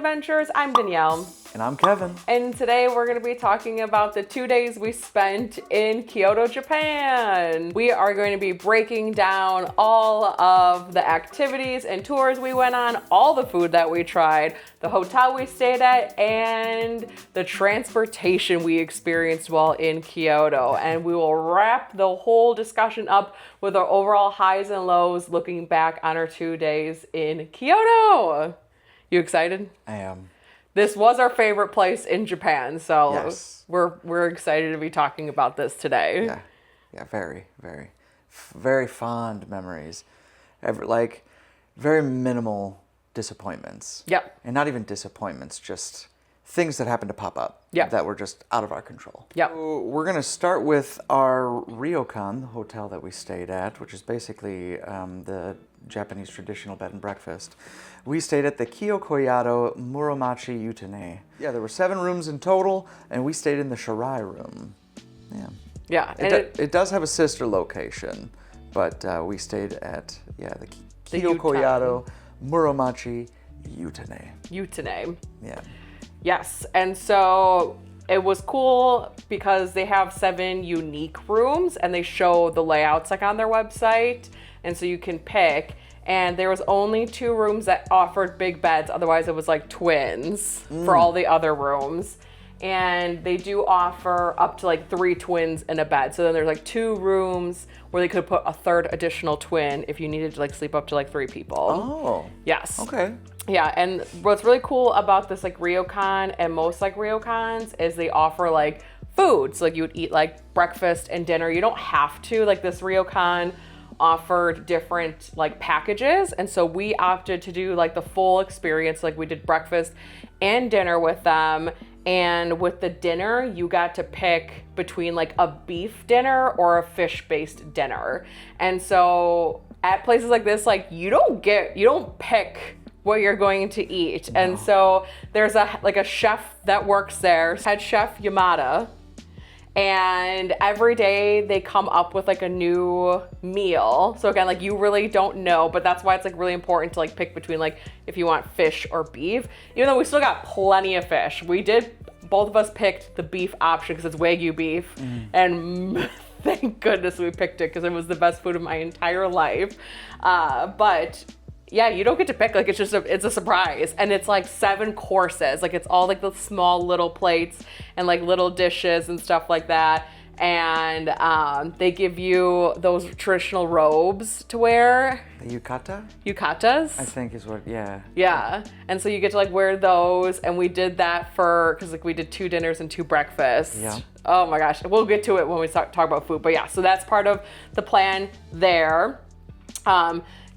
Adventures. I'm Danielle. And I'm Kevin. And today we're going to be talking about the 2 days we spent in Kyoto, Japan. We are going to be breaking down all of the activities and tours we went on, all the food that we tried, the hotel we stayed at, and the transportation we experienced while in Kyoto. And we will wrap the whole discussion up with our overall highs and lows looking back on our 2 days in Kyoto. You excited? I am. This was our favorite place in Japan, so Yes. we're excited to be talking about this today. Yeah, very fond memories. Very minimal disappointments. Yep. And not even disappointments, just things that happened to pop up. Yep. That were just out of our control. Yep. So we're going to start with our ryokan, the hotel that we stayed at, which is basically the Japanese traditional bed and breakfast. We stayed at the Kyoto Muromachi Yutane. Yeah, there were 7 rooms in total, and we stayed in the Shirai room. Yeah. Yeah. It does have a sister location, but we stayed at the Kyoto Muromachi Yutane. Yutane. Yeah. Yes. And so it was cool because they have 7 unique rooms and they show the layouts like on their website. And so you can pick. And there was only 2 rooms that offered big beds. Otherwise, it was like twins for all the other rooms. And they do offer up to like 3 twins in a bed. So then there's like 2 rooms where they could put a 3rd additional twin if you needed to like sleep up to like 3 people. Oh. Yes. Okay. Yeah, and what's really cool about this like ryokan and most like ryokans is they offer like food. So like you would eat like breakfast and dinner. You don't have to. Like this ryokan offered different like packages, and so we opted to do like the full experience. Like we did breakfast and dinner with them, and with the dinner you got to pick between like a beef dinner or a fish-based dinner. And so at places like this, like you don't pick what you're going to eat. No. And so there's a chef that works there, head chef Yamada. And every day they come up with like a new meal. So again, like you really don't know, but that's why it's like really important to like pick between like if you want fish or beef, even though we still got plenty of fish. Both of us picked the beef option because it's Wagyu beef. And thank goodness we picked it because it was the best food of my entire life. But yeah, you don't get to pick, like it's a surprise. And it's like 7 courses. Like it's all like the small little plates and like little dishes and stuff like that. And they give you those traditional robes to wear. The yukata? Yukatas? I think is what, yeah. Yeah. And so you get to like wear those. And we did that because like we did 2 dinners and 2 breakfasts. Yeah. Oh my gosh. We'll get to it when we talk about food. But yeah, so that's part of the plan there.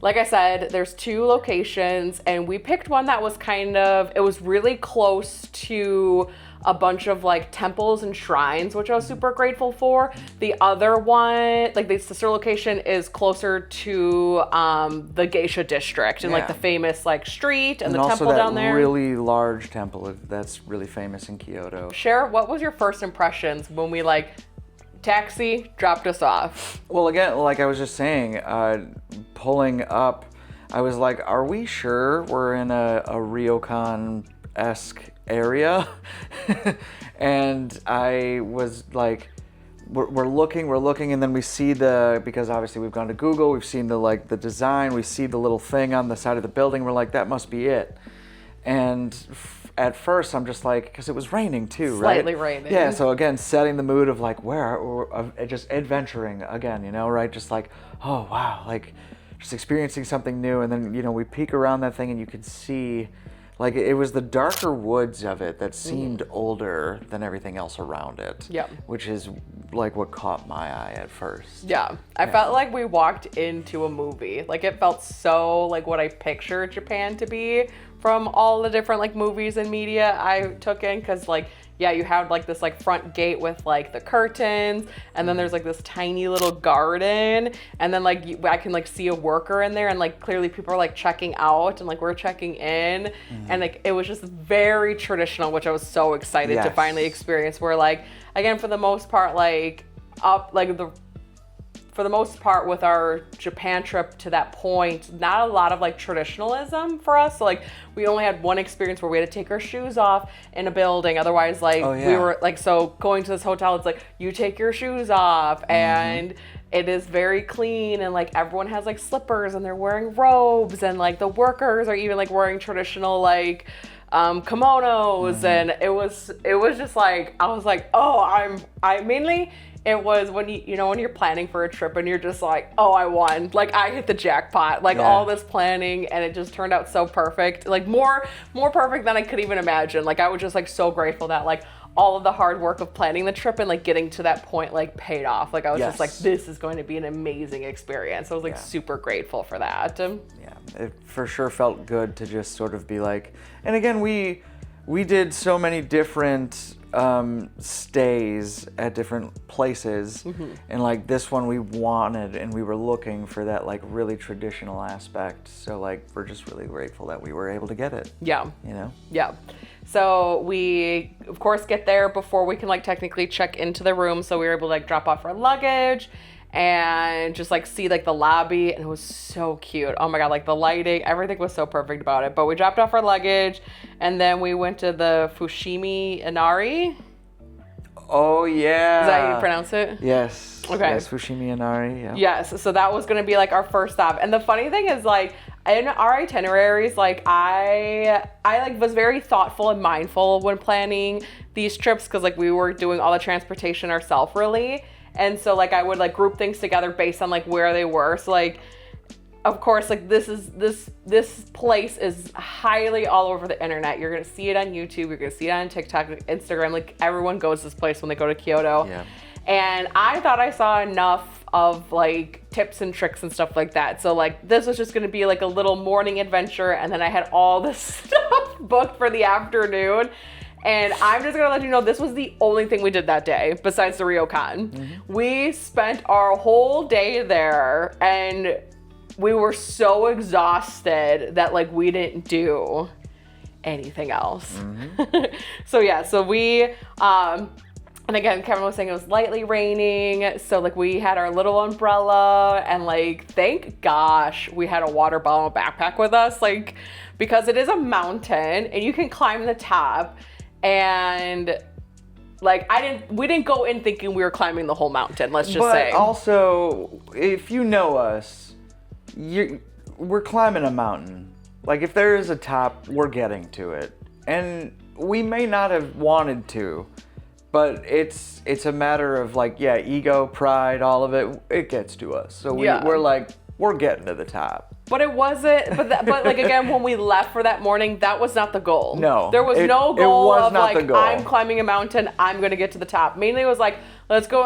Like I said, there's 2 locations, and we picked one that was it was really close to a bunch of like temples and shrines, which I was super grateful for. The other one, like the sister location, is closer to the Geisha district and like the famous like street and the temple down there. And also that really large temple that's really famous in Kyoto. Cher, what was your first impressions when we taxi dropped us off? Well, again, like I was just saying, pulling up, I was like, are we sure we're in a ryokan-esque area? And I was like, we're looking, and then we see because obviously we've gone to Google, we've seen the design, we see the little thing on the side of the building, we're like, that must be it. And at first I'm just like, because it was raining too, right? Slightly raining. Yeah, so again, setting the mood of like just adventuring again, right? Just like, oh wow, like just experiencing something new. And then, we peek around that thing and you could see, like it was the darker woods of it that seemed older than everything else around it. Yep. Which is like what caught my eye at first. Yeah. I felt like we walked into a movie. Like it felt so like what I pictured Japan to be from all the different like movies and media I took in, because like you have like this like front gate with like the curtains, and then there's like this tiny little garden, and then like I can like see a worker in there, and like clearly people are like checking out and like we're checking in, and like it was just very traditional, which I was so excited to finally experience. Where like again, for the most part, like up like the for the most part with our Japan trip to that point, not a lot of like traditionalism for us. So like we only had one experience where we had to take our shoes off in a building. Otherwise, like we were like, so going to this hotel, it's like you take your shoes off and it is very clean, and like everyone has like slippers and they're wearing robes, and like the workers are even like wearing traditional like kimonos, and it was just like, I was like, oh, I mainly, it was when you know when you're planning for a trip and you're just like, oh, I won, like I hit the jackpot, like all this planning, and it just turned out so perfect, like more perfect than I could even imagine. Like I was just like so grateful that like all of the hard work of planning the trip and like getting to that point like paid off. Like I was just like, this is going to be an amazing experience. I was like super grateful for that. It for sure felt good to just sort of be like, and again, we did so many different stays at different places, and like this one we wanted, and we were looking for that like really traditional aspect. So like we're just really grateful that we were able to get it. Yeah. You know? Yeah. So we of course get there before we can like technically check into the room. So we were able to like drop off our luggage and just like see like the lobby, and it was so cute. Oh my god, like the lighting, everything was so perfect about it. But we dropped off our luggage, and then we went to the Fushimi Inari. Oh yeah. Is that how you pronounce it? Yes. Okay. Yes, Fushimi Inari. Yeah. Yes. So that was gonna be like our first stop. And the funny thing is like in our itineraries, like I like was very thoughtful and mindful when planning these trips, because like we were doing all the transportation ourselves really. And so like I would like group things together based on like where they were. So like of course like this place is highly all over the internet. You're gonna see it on YouTube, you're gonna see it on TikTok, Instagram, like everyone goes to this place when they go to Kyoto. Yeah. And I thought I saw enough of like tips and tricks and stuff like that. So like this was just gonna be like a little morning adventure, and then I had all this stuff booked for the afternoon. And I'm just gonna let you know, this was the only thing we did that day besides the ryokan. We spent our whole day there, and we were so exhausted that like we didn't do anything else. So yeah, so we and again, Kevin was saying it was lightly raining, so like we had our little umbrella, and like thank gosh we had a water bottle and backpack with us, like because it is a mountain and you can climb the top. And like we didn't go in thinking we were climbing the whole mountain, let's just say. But also, if you know us, we're climbing a mountain. Like if there is a top, we're getting to it. And we may not have wanted to, but it's a matter of like, ego, pride, all of it gets to us. So we're like, we're getting to the top. But it wasn't, but like again, when we left for that morning, that was not the goal. No. There was no goal of like, the goal. I'm climbing a mountain, I'm gonna get to the top. Mainly it was like, let's go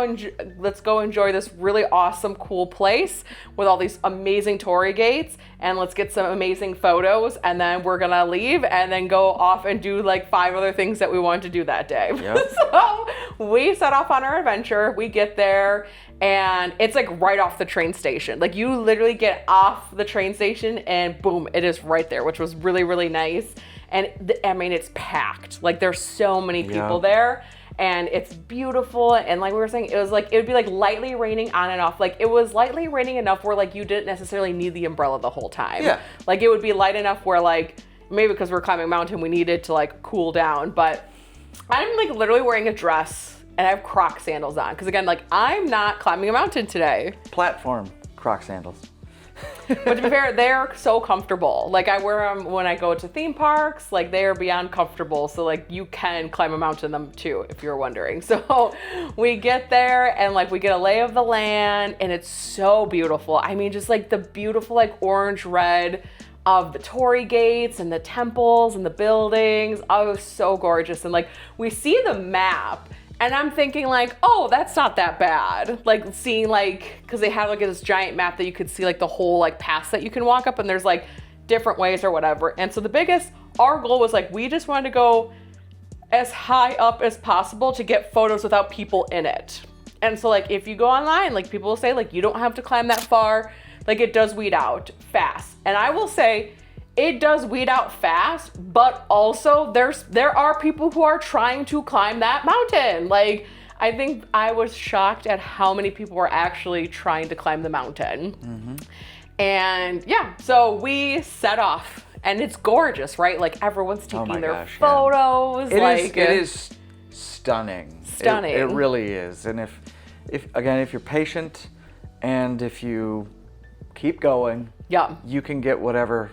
enjoy this really awesome, cool place with all these amazing torii gates, and let's get some amazing photos, and then we're gonna leave and then go off and do like 5 other things that we wanted to do that day. Yep. So we set off on our adventure, we get there, and it's like right off the train station. Like you literally get off the train station and boom, it is right there, which was really, really nice. And I mean, it's packed. Like there's so many people there, and it's beautiful. And like we were saying, it would be like lightly raining on and off. Like it was lightly raining enough where like you didn't necessarily need the umbrella the whole time. Yeah. Like it would be light enough where like maybe because we're climbing a mountain, we needed to like cool down. But I'm like literally wearing a dress and I have Croc sandals on. Because again, like I'm not climbing a mountain today. Platform Croc sandals. But to be fair, they're so comfortable. Like I wear them when I go to theme parks. Like they are beyond comfortable. So like you can climb a mountain in them too, if you're wondering. So we get there and like we get a lay of the land, and it's so beautiful. I mean, just like the beautiful like orange red of the torii gates and the temples and the buildings. Oh, it was so gorgeous. And like we see the map, and I'm thinking like, oh, that's not that bad. Like seeing like, cause they have like this giant map that you could see like the whole like pass that you can walk up, and there's like different ways or whatever. And so our goal was like, we just wanted to go as high up as possible to get photos without people in it. And so like, if you go online, like people will say like, you don't have to climb that far. Like it does weed out fast. And I will say, it does weed out fast, but also there are people who are trying to climb that mountain. Like I think I was shocked at how many people were actually trying to climb the mountain. And yeah, so we set off. And it's gorgeous, right? Like everyone's taking their photos. It is stunning. Stunning. It really is. And if you're patient and if you keep going, you can get whatever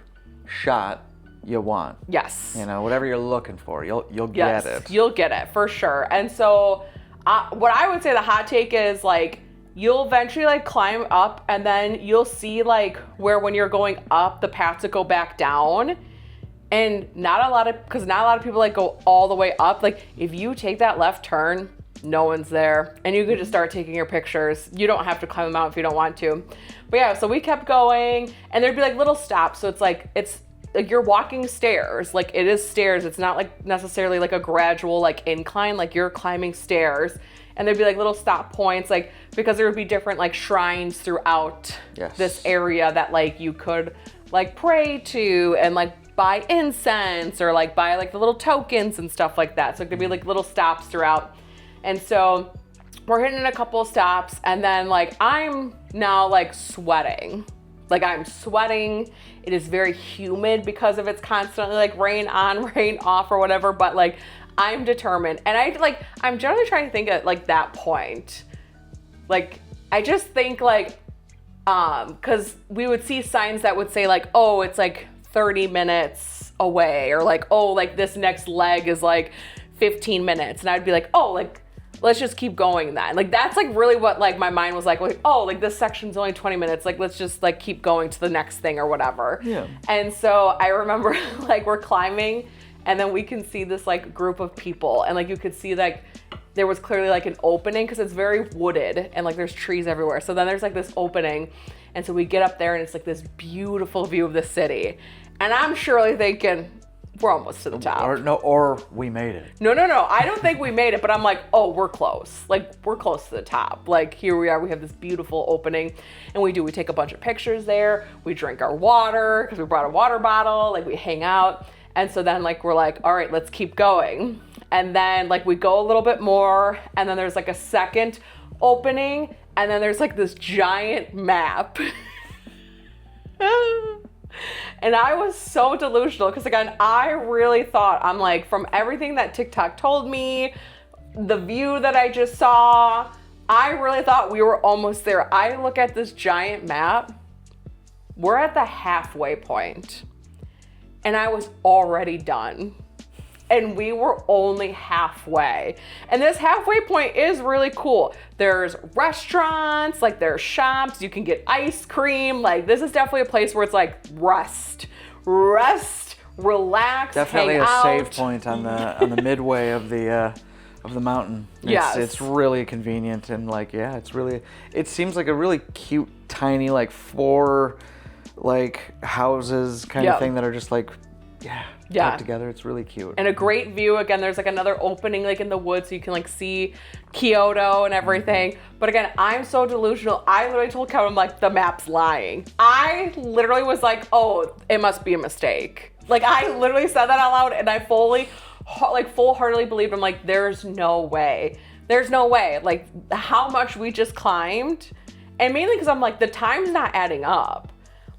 shot you want. Yes. You know, whatever you're looking for, you'll get it. You'll get it for sure. And so what I would say the hot take is like, you'll eventually like climb up and then you'll see like where when you're going up, the paths that go back down. And not a lot of people like go all the way up. Like if you take that left turn, no one's there. And you could just start taking your pictures. You don't have to climb the mountain if you don't want to. But yeah, so we kept going and there'd be like little stops. So it's like you're walking stairs. Like it is stairs. It's not like necessarily like a gradual like incline, like you're climbing stairs. And there'd be like little stop points, like because there would be different like shrines throughout this area that like you could like pray to and like buy incense or like buy like the little tokens and stuff like that. So there'd be like little stops throughout. And so we're hitting a couple stops and then like I'm now like sweating. Like I'm sweating. It is very humid because of it's constantly like rain on, rain off or whatever. But like I'm determined. And I'm generally trying to think at like that point. Like I just think like, cause we would see signs that would say like, oh, it's like 30 minutes away or like, oh, like this next leg is like 15 minutes. And I'd be like, oh, like, let's just keep going then. Like, that's like really what like my mind was like, oh, like this section's only 20 minutes. Like, let's just like keep going to the next thing or whatever. Yeah. And so I remember like we're climbing and then we can see this like group of people and like you could see like there was clearly like an opening because it's very wooded and like there's trees everywhere. So then there's like this opening. And so we get up there and it's like this beautiful view of the city. And I'm surely thinking, we're almost to the top. Or we made it. No. I don't think we made it, but I'm like, oh, we're close. Like, we're close to the top. Like, here we are. We have this beautiful opening. And we take a bunch of pictures there. We drink our water because we brought a water bottle. Like, we hang out. And so then, like, we're like, all right, let's keep going. And then, like, we go a little bit more. And then there's, like, a second opening. And then there's, like, this giant map. And I was so delusional because, again, I really thought, I'm like, from everything that TikTok told me, the view that I just saw, I really thought we were almost there. I look at this giant map. We're at the halfway point. And I was already done. And we were only halfway. And this halfway point is really cool. There's restaurants, like there's shops, you can get ice cream. Like this is definitely a place where it's like rest, relax, definitely hang a out. save point on the midway of the mountain. It's really convenient and like it seems like a really cute tiny like 4 like houses kind of thing that are just like tucked together. It's really cute. And a great view. Again, there's like another opening like in the woods so you can like see Kyoto and everything. But again, I'm so delusional. I literally told Kevin, I'm like, the map's lying. I literally was like, oh, it must be a mistake. Like I literally said that out loud and I full-heartedly believed. I'm like, there's no way. There's no way. Like how much we just climbed. And mainly because I'm like, the time's not adding up.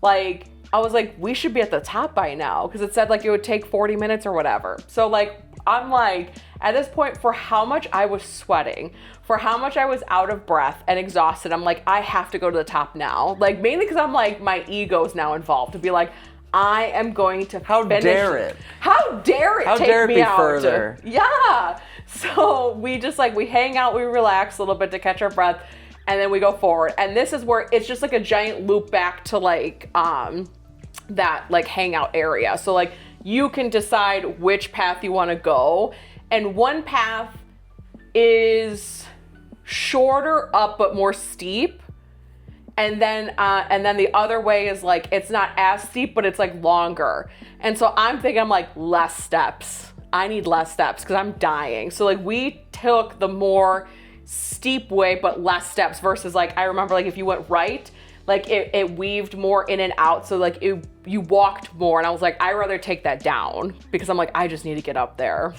Like, I was like, we should be at the top by now because it said like it would take 40 minutes or whatever. So like, I'm like, at this point, for how much I was sweating, for how much I was out of breath and exhausted, I'm like, I have to go to the top now. Like mainly because I'm like, my ego's now involved to be like, I am going to How finish. dare it? How dare it How take dare it me be out? further? Yeah. So we just like, we hang out, we relax a little bit to catch our breath. And then we go forward. And this is where it's just like a giant loop back to like, that like hangout area. So like you can decide which path you want to go. And one path is shorter up, but more steep. And then the other way is like, it's not as steep, but it's like longer. And so I'm thinking, I'm like, less steps. I need less steps because I'm dying. So like we took the more steep way, but less steps versus like, I remember like if you went right, like it weaved more in and out. So like you walked more and I was like, I'd rather take that down because I'm like, I just need to get up there.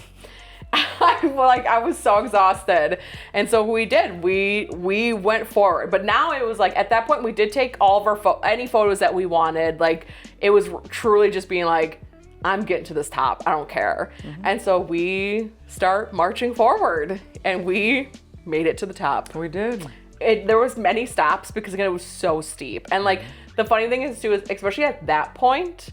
I was so exhausted. And so we did. We went forward. But now it was like, at that point, we did take all of our any photos that we wanted. Like, it was truly just being like, I'm getting to this top. I don't care. And so we start marching forward, and we made it to the top. We did. There was many stops because, again, it was so steep. And like, the funny thing is too, is especially at that point,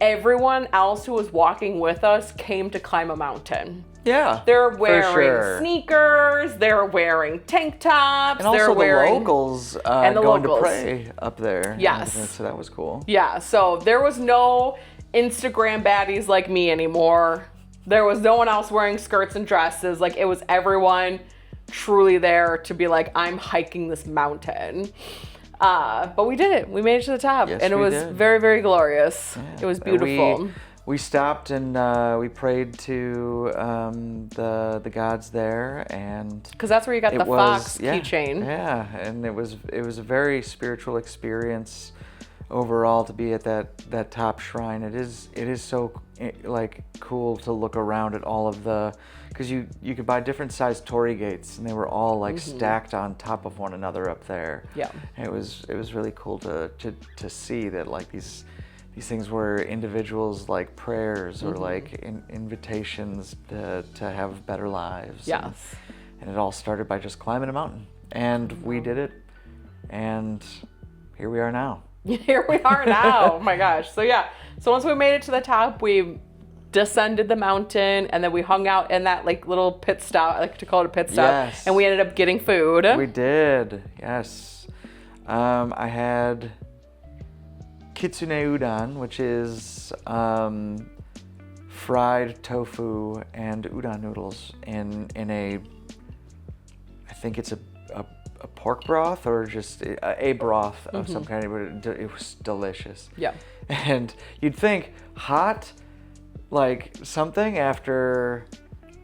everyone else who was walking with us came to climb a mountain. Yeah. They're wearing sneakers, they're wearing tank tops, and also they're wearing the locals and the going locals. to pray up there. Yes. So that was cool. Yeah, so there was no Instagram baddies like me anymore. There was no one else wearing skirts and dresses. Like, it was everyone truly there to be like, I'm hiking this mountain. But we did it. We made it to the top. Yes, and it was very, very glorious. Yeah. It was beautiful. We stopped and we prayed to the gods there, and because that's where you got the fox keychain. Yeah, and it was a very spiritual experience overall to be at that top shrine. It is so like cool to look around at all of the, because you could buy different sized torii gates, and they were all like stacked on top of one another up there. Yeah, and it was really cool to see that, like, these things were individuals, like prayers or like invitations to have better lives. Yes. And it all started by just climbing a mountain, and we did it, and here we are now. Here we are now. Oh my gosh. So yeah. So once we made it to the top, we descended the mountain, and then we hung out in that like little pit stop. I like to call it a pit stop. Yes. And we ended up getting food. We did. Yes. I had kitsune udon, which is fried tofu and udon noodles in a, I think it's a pork broth or just a broth of some kind, but it was delicious. Yeah. And you'd think hot, like something after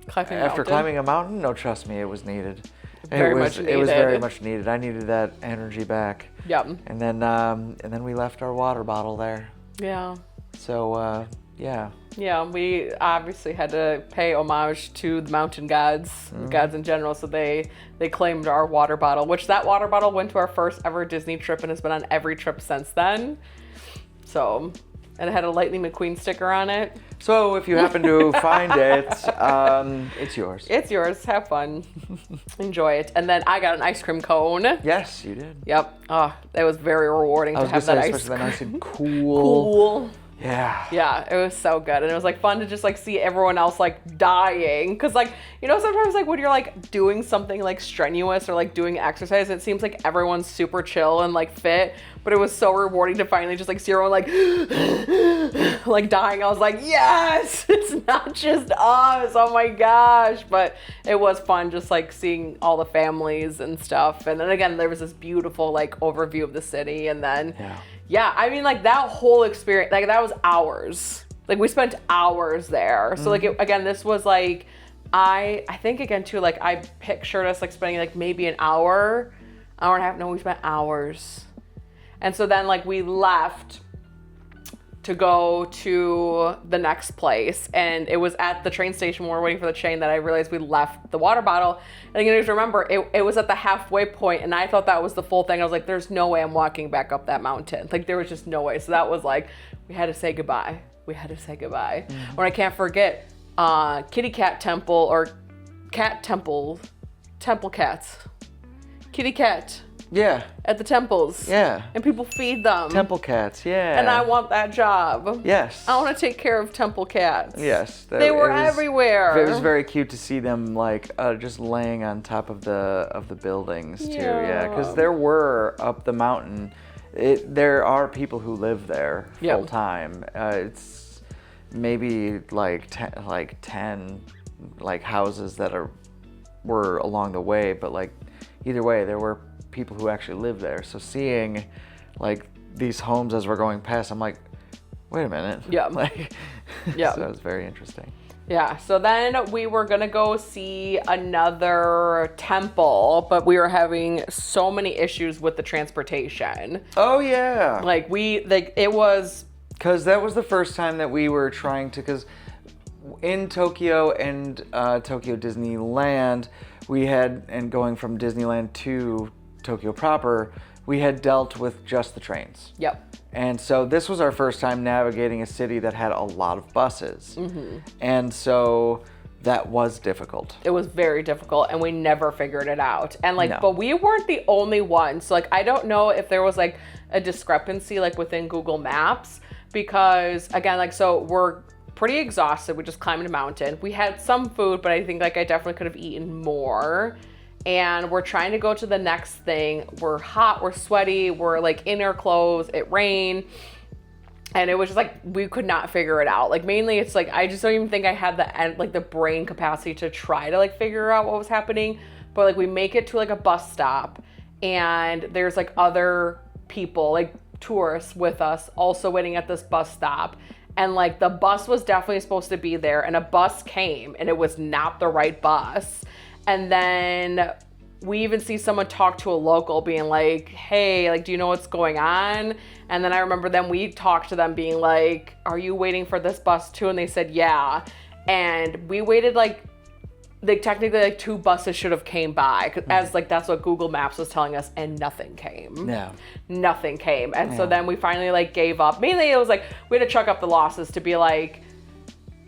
climbing a mountain. No, trust me, it was needed. It was very much needed. I needed that energy back. Yep. And then we left our water bottle there. Yeah. So yeah. Yeah, we obviously had to pay homage to the mountain gods, gods in general. So they claimed our water bottle, which that water bottle went to our first ever Disney trip and has been on every trip since then. So, and it had a Lightning McQueen sticker on it. So if you happen to find it, it's yours. It's yours. Have fun. Enjoy it. And then I got an ice cream cone. Yes, you did. Yep. Oh, it was very rewarding to have that ice cream. Nice and cool. Yeah. Yeah, it was so good. And it was like fun to just like see everyone else like dying. Cause like, you know, sometimes like when you're like doing something like strenuous or like doing exercise, it seems like everyone's super chill and like fit. But it was so rewarding to finally just like see everyone like like dying. I was like, yes, it's not just us. Oh my gosh. But it was fun just like seeing all the families and stuff. And then again, there was this beautiful like overview of the city. And then yeah, I mean, like, that whole experience, like, that was hours. Like, we spent hours there. So, like, again, this was, like, I think, again, too, like, I pictured us, like, spending, like, maybe an hour and a half. No, we spent hours. And so then, like, we left to go to the next place. And it was at the train station when we were waiting for the train that I realized we left the water bottle. And you just remember, it was at the halfway point, and I thought that was the full thing. I was like, there's no way I'm walking back up that mountain. Like, there was just no way. So that was like, we had to say goodbye. We had to say goodbye. When I can't forget, kitty cat temple or cat temple cats. Kitty cat. Yeah. At the temples. Yeah. And people feed them. Temple cats, yeah. And I want that job. Yes. I want to take care of temple cats. Yes. They were everywhere. It was very cute to see them like just laying on top of the buildings too. Yeah. Because there were up the mountain. There are people who live there full time. It's maybe like 10 like houses that were along the way, but like either way, there were people who actually live there. So seeing like these homes as we're going past, I'm like, wait a minute. Yeah. Like, yeah. So it was very interesting. Yeah. So then we were gonna go see another temple, but we were having so many issues with the transportation. Oh yeah. Like it was. Because that was the first time that we were trying to, because in Tokyo and Tokyo Disneyland, we had, and going from Disneyland to Tokyo proper, we had dealt with just the trains. Yep. And so this was our first time navigating a city that had a lot of buses. And so that was difficult. It was very difficult, and we never figured it out. And like, No. but we weren't the only ones. So like, I don't know if there was like a discrepancy like within Google Maps, because again, like, so we're pretty exhausted. We just climbed a mountain. We had some food, but I think like I definitely could have eaten more. And we're trying to go to the next thing. We're hot, we're sweaty, we're like in our clothes, it rained. And it was just like, we could not figure it out. Like mainly it's like, I just don't even think I had the brain capacity to try to like figure out what was happening. But like we make it to like a bus stop, and there's like other people, like tourists with us also waiting at this bus stop. And like the bus was definitely supposed to be there, and a bus came and it was not the right bus. And then we even see someone talk to a local being like, hey, like, do you know what's going on? And then I remember then we talked to them being like, are you waiting for this bus too? And they said, yeah. And we waited like technically like 2 buses should have came by, as like that's what Google Maps was telling us, and nothing came. Yeah. Nothing came. And so then we finally like gave up. Mainly it was like, we had to chuck up the losses to be like,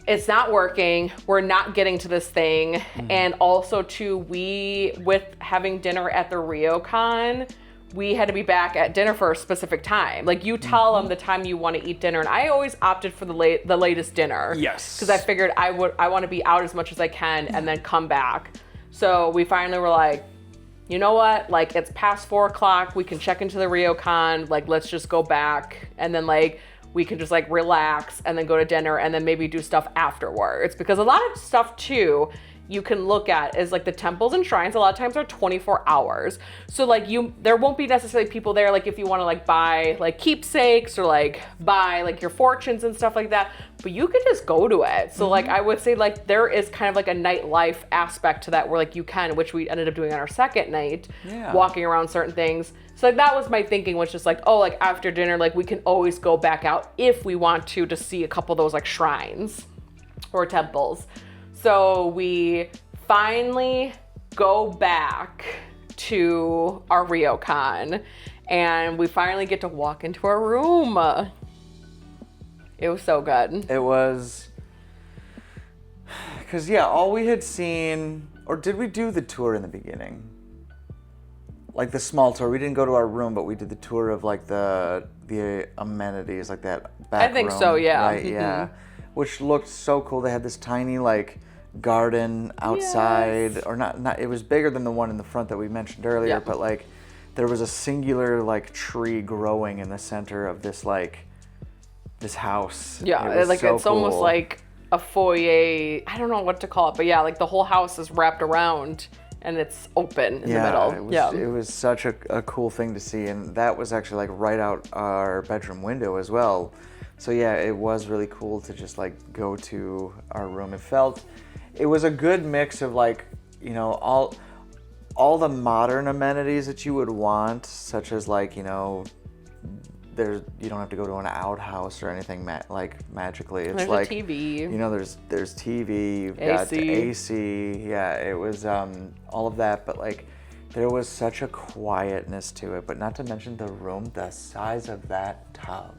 it's not working. We're not getting to this thing. And also too, with having dinner at the ryokan, we had to be back at dinner for a specific time. Like you tell them the time you want to eat dinner. And I always opted for the latest dinner. Yes. Because I figured I want to be out as much as I can and then come back. So we finally were like, you know what? Like it's past 4 o'clock. We can check into the ryokan. Like let's just go back. And then like, we can just like relax and then go to dinner and then maybe do stuff afterwards. Because a lot of stuff too, you can look at is like the temples and shrines a lot of times are 24 hours. So like there won't be necessarily people there like if you want to like buy like keepsakes or like buy like your fortunes and stuff like that, but you could just go to it. So like I would say like there is kind of like a nightlife aspect to that where like you can, which we ended up doing on our second night, walking around certain things. So like that was my thinking, was just like, oh, like after dinner, like we can always go back out if we want to see a couple of those like shrines or temples. So we finally go back to our ryokan, and we finally get to walk into our room. It was so good. It was, because all we had seen, or did we do the tour in the beginning? Like the small tour. We didn't go to our room, but we did the tour of like the amenities, like that back I think room, so, yeah. Right, yeah. Which looked so cool. They had this tiny like garden outside, or not. It was bigger than the one in the front that we mentioned earlier, but like there was a singular like tree growing in the center of this like this house. Yeah, it was like so it's cool. almost like a foyer. I don't know what to call it, but yeah, like the whole house is wrapped around and it's open in the middle. It was such a cool thing to see, and that was actually like right out our bedroom window as well. So yeah, it was really cool to just like go to our room. It was a good mix of like, you know, all the modern amenities that you would want, such as like, you know, you don't have to go to an outhouse or anything magically. It's there's like a TV. You know, there's TV, you've got AC. Yeah, it was all of that, but like there was such a quietness to it, but not to mention the room, the size of that tub.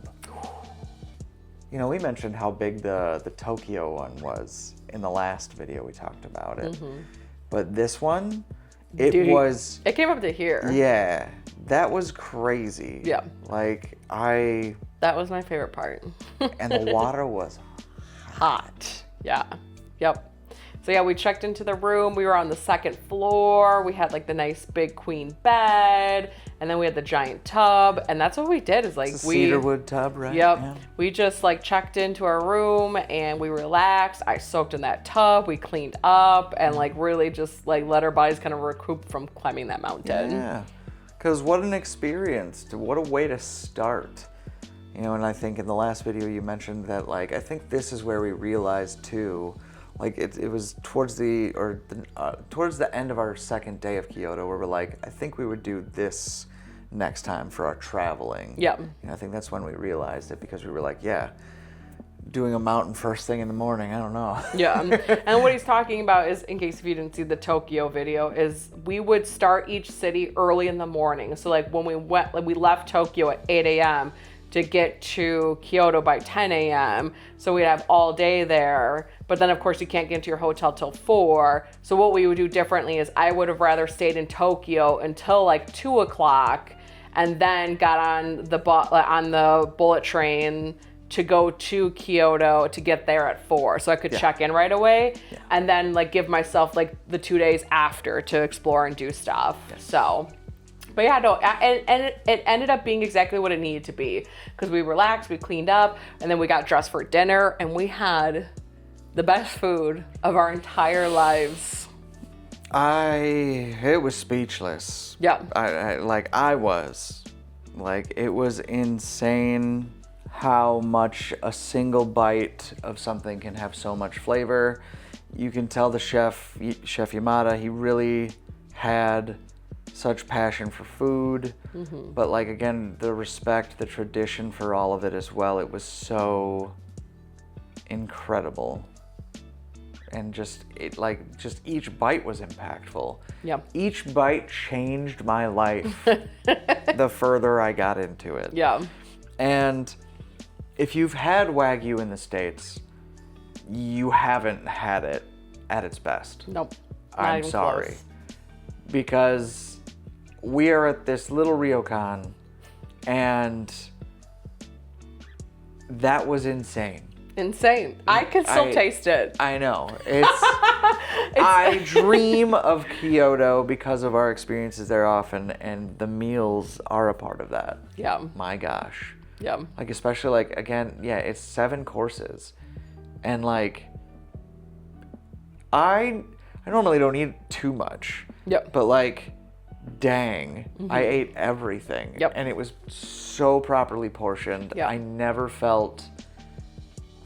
You know, we mentioned how big the Tokyo one was in the last video we talked about it. But this one, it came up to here. Yeah, that was crazy. Yeah. Like that was my favorite part. And the water was hot. Yeah. Yep. So yeah, we checked into the room. We were on the 2nd floor. We had like the nice big queen bed, and then we had the giant tub. And that's what we did is like it's a cedarwood tub, right? Yep. Yeah. We just like checked into our room and we relaxed. I soaked in that tub. We cleaned up and like really just like let our bodies kind of recoup from climbing that mountain. Yeah. Because what an experience. What a way to start. You know, and I think in the last video you mentioned that like, I think this is where we realized too, like it was towards the end of our 2nd day of Kyoto where we're like, I think we would do this next time for our traveling. Yep. And I think that's when we realized it, because we were like, yeah, doing a mountain first thing in the morning. I don't know. Yeah. And what he's talking about is, in case if you didn't see the Tokyo video, is we would start each city early in the morning. So like when we went, like we left Tokyo at 8 a.m. to get to Kyoto by 10 a.m. So we'd have all day there. But then of course you can't get into your hotel till 4. So what we would do differently is I would have rather stayed in Tokyo until like 2 o'clock and then got on the bullet train to go to Kyoto to get there at 4. So I could check in right away and then like give myself like the 2 days after to explore and do stuff. Yes. So, but yeah, no, and it ended up being exactly what it needed to be because we relaxed, we cleaned up, and then we got dressed for dinner and we had the best food of our entire lives. It was speechless. Yeah. I was. Like, it was insane how much a single bite of something can have so much flavor. You can tell the chef Yamada, he really had such passion for food. Mm-hmm. But like, again, the respect, the tradition for all of it as well. It was so incredible. And just each bite was impactful. Yep. Each bite changed my life the further I got into it. Yeah. And if you've had Wagyu in the States, you haven't had it at its best. Nope. I'm sorry. Close. Because we are at this little ryokan, and that was insane. Insane. I can still taste it. I know. I dream of Kyoto because of our experiences there often, and the meals are a part of that. Yeah. My gosh. Yeah. Like, especially, like, again, yeah, it's 7 courses. And, like, I normally don't eat too much. Yep. But, like, dang, I ate everything. Yep. And it was so properly portioned. Yep. I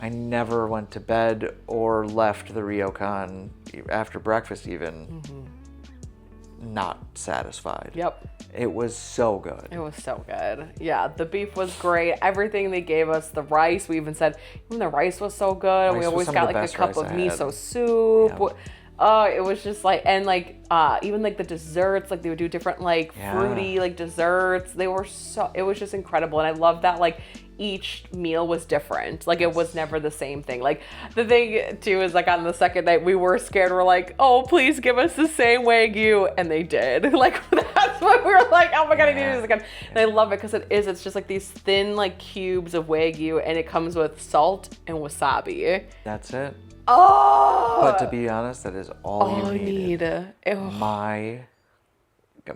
never went to bed or left the ryokan after breakfast even not satisfied. Yep. It was so good. It was so good. Yeah, the beef was great. Everything they gave us, the rice, we even said, even the rice was so good. We always got like a cup of miso soup. Yeah. It was just like, and like, even like the desserts, like they would do different like fruity like desserts. It was just incredible. And I love that like each meal was different. Like it was never the same thing. Like the thing too is like on the second night we were scared. We're like, oh, please give us the same Wagyu. And they did. Like that's what we were like, oh my God, I need to do this again. And I love it because it's just like these thin like cubes of Wagyu and it comes with salt and wasabi. That's it. Oh! But to be honest, that is all you need.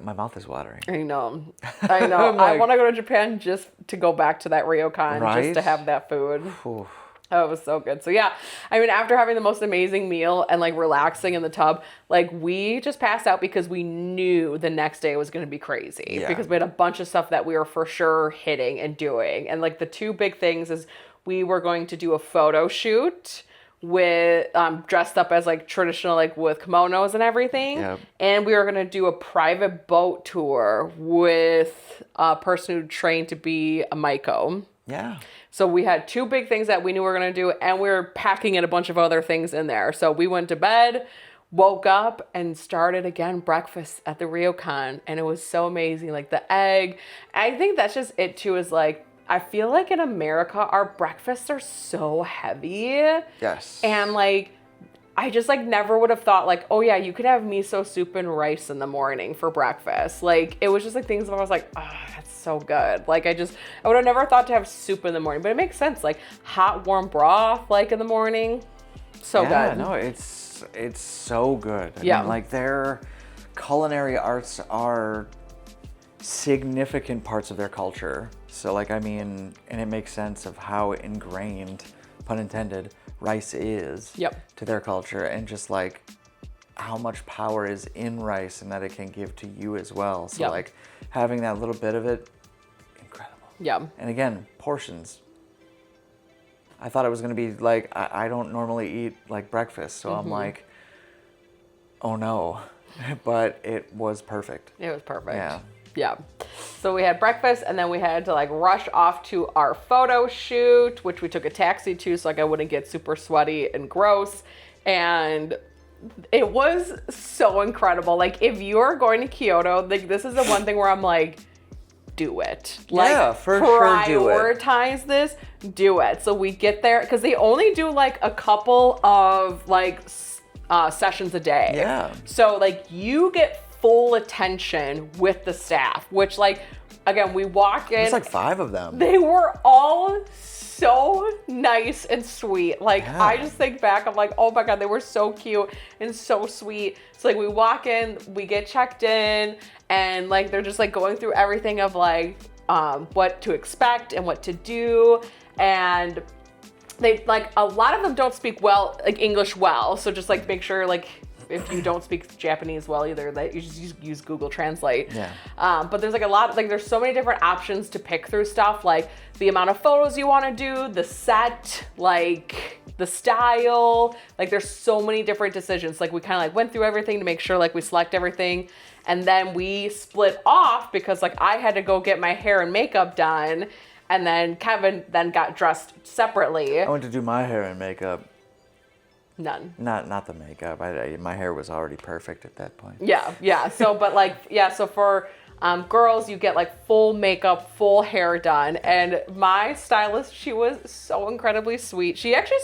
My mouth is watering. I know. I want to go to Japan just to go back to that ryokan, just to have that food. Oof. Oh, it was so good. So yeah, I mean, after having the most amazing meal and like relaxing in the tub, like we just passed out because we knew the next day was going to be crazy because we had a bunch of stuff that we were for sure hitting and doing. And like the 2 big things is we were going to do a photo shoot with dressed up as like traditional, like with kimonos and everything. And we were going to do a private boat tour with a person who trained to be a Maiko. Yeah. So we had 2 big things that we knew we were going to do, and we were packing in a bunch of other things in there. So we went to bed, woke up, and started again breakfast at the ryokan, and it was so amazing. Like the egg. I think that's just it too, is like, I feel like in America, our breakfasts are so heavy. Yes. And like, I just like never would have thought like, oh yeah, you could have miso soup and rice in the morning for breakfast. Like, it was just like things that I was like, oh, that's so good. Like, I would have never thought to have soup in the morning, but it makes sense. Like hot, warm broth, like in the morning. So good. Yeah, no, it's so good. I mean, like their culinary arts are significant parts of their culture. So like, I mean, and it makes sense of how ingrained, pun intended, rice is to their culture, and just like how much power is in rice and that it can give to you as well. So like having that little bit of it, incredible. Yeah. And again, portions. I thought it was going to be like, I don't normally eat like breakfast. So I'm like, oh no, but it was perfect. It was perfect. Yeah. Yeah. So we had breakfast and then we had to like rush off to our photo shoot, which we took a taxi to so like I wouldn't get super sweaty and gross. And it was so incredible. Like if you're going to Kyoto, like this is the one thing where I'm like, do it. Like, yeah, for sure do it. Prioritize this, do it. So we get there because they only do like a couple of like sessions a day. Yeah. So like you get full attention with the staff, which like, again, we walk in. It's like 5 of them. They were all so nice and sweet. Like Yeah. I just think back, I'm like, oh my God, they were so cute and so sweet. So like we walk in, we get checked in and like, they're just like going through everything of like, what to expect and what to do. And they like, a lot of them don't speak well, like English well. So just like make sure like, if you don't speak Japanese well either, that you just use Google Translate. Yeah. But there's like a lot, like there's so many different options to pick through stuff, like the amount of photos you want to do, the set, like the style, like there's so many different decisions. Like we kind of like went through everything to make sure like we select everything. And then we split off because like I had to go get my hair and makeup done. And then Kevin then got dressed separately. I went to do my hair and makeup. None. Not the makeup. My hair was already perfect at that point. Yeah. So, but like, yeah. So for girls, you get like full makeup, full hair done. And my stylist, she was so incredibly sweet. She actually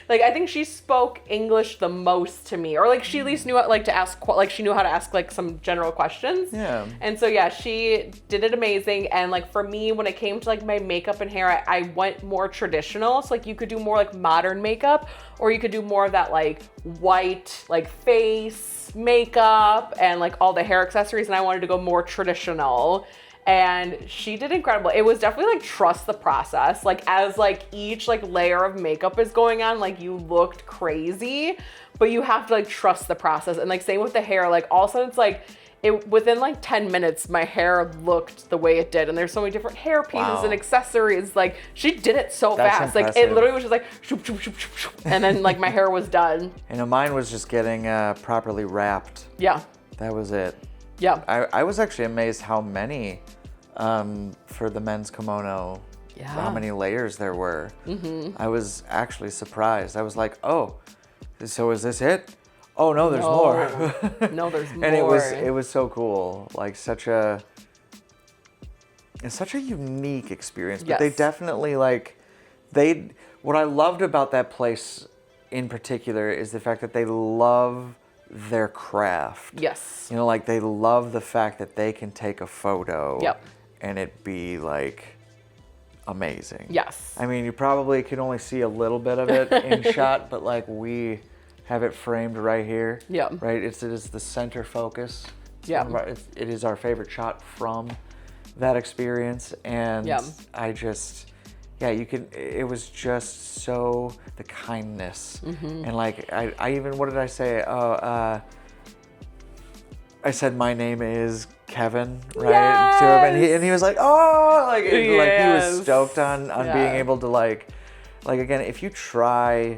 like I think she spoke English the most to me, or like she at least knew like to ask, like she knew how to ask like some general questions. Yeah. And so yeah, she did it amazing. And like for me, when it came to like my makeup and hair, I went more traditional. So like you could do more like modern makeup, or you could do more of that like white like face makeup and like all the hair accessories, and I wanted to go more traditional. And she did incredible. It was definitely like trust the process. Like as like each like layer of makeup is going on, like you looked crazy, but you have to like trust the process. And like same with the hair, like all of a sudden it's like within like 10 minutes, my hair looked the way it did. And there's so many different hair pieces and accessories. Like she did it so That's fast. impressive. Like it literally was just like, shoop, shoop, shoop, shoop, shoop. And then like my hair was done. And mine was just getting properly wrapped. Yeah. That was it. Yeah. I was actually amazed how many for the men's kimono, how many layers there were. Mm-hmm. I was actually surprised. I was like, oh, so is this it? Oh no, there's more. No, there's more. And it was so cool. Like it's such a unique experience. But they definitely what I loved about that place in particular is the fact that they love their craft. Yes. You know, like they love the fact that they can take a photo and it be like amazing. Yes. I mean, you probably can only see a little bit of it in shot, but like we have it framed right here. Yeah. Right? It is the center focus. It is our favorite shot from that experience. And I just, it was just so, the kindness. Mm-hmm. And like, I even, what did I say? I said, my name is Kevin, right? Yes! To him, and he was like, oh, like he was stoked on being able to like again, if you try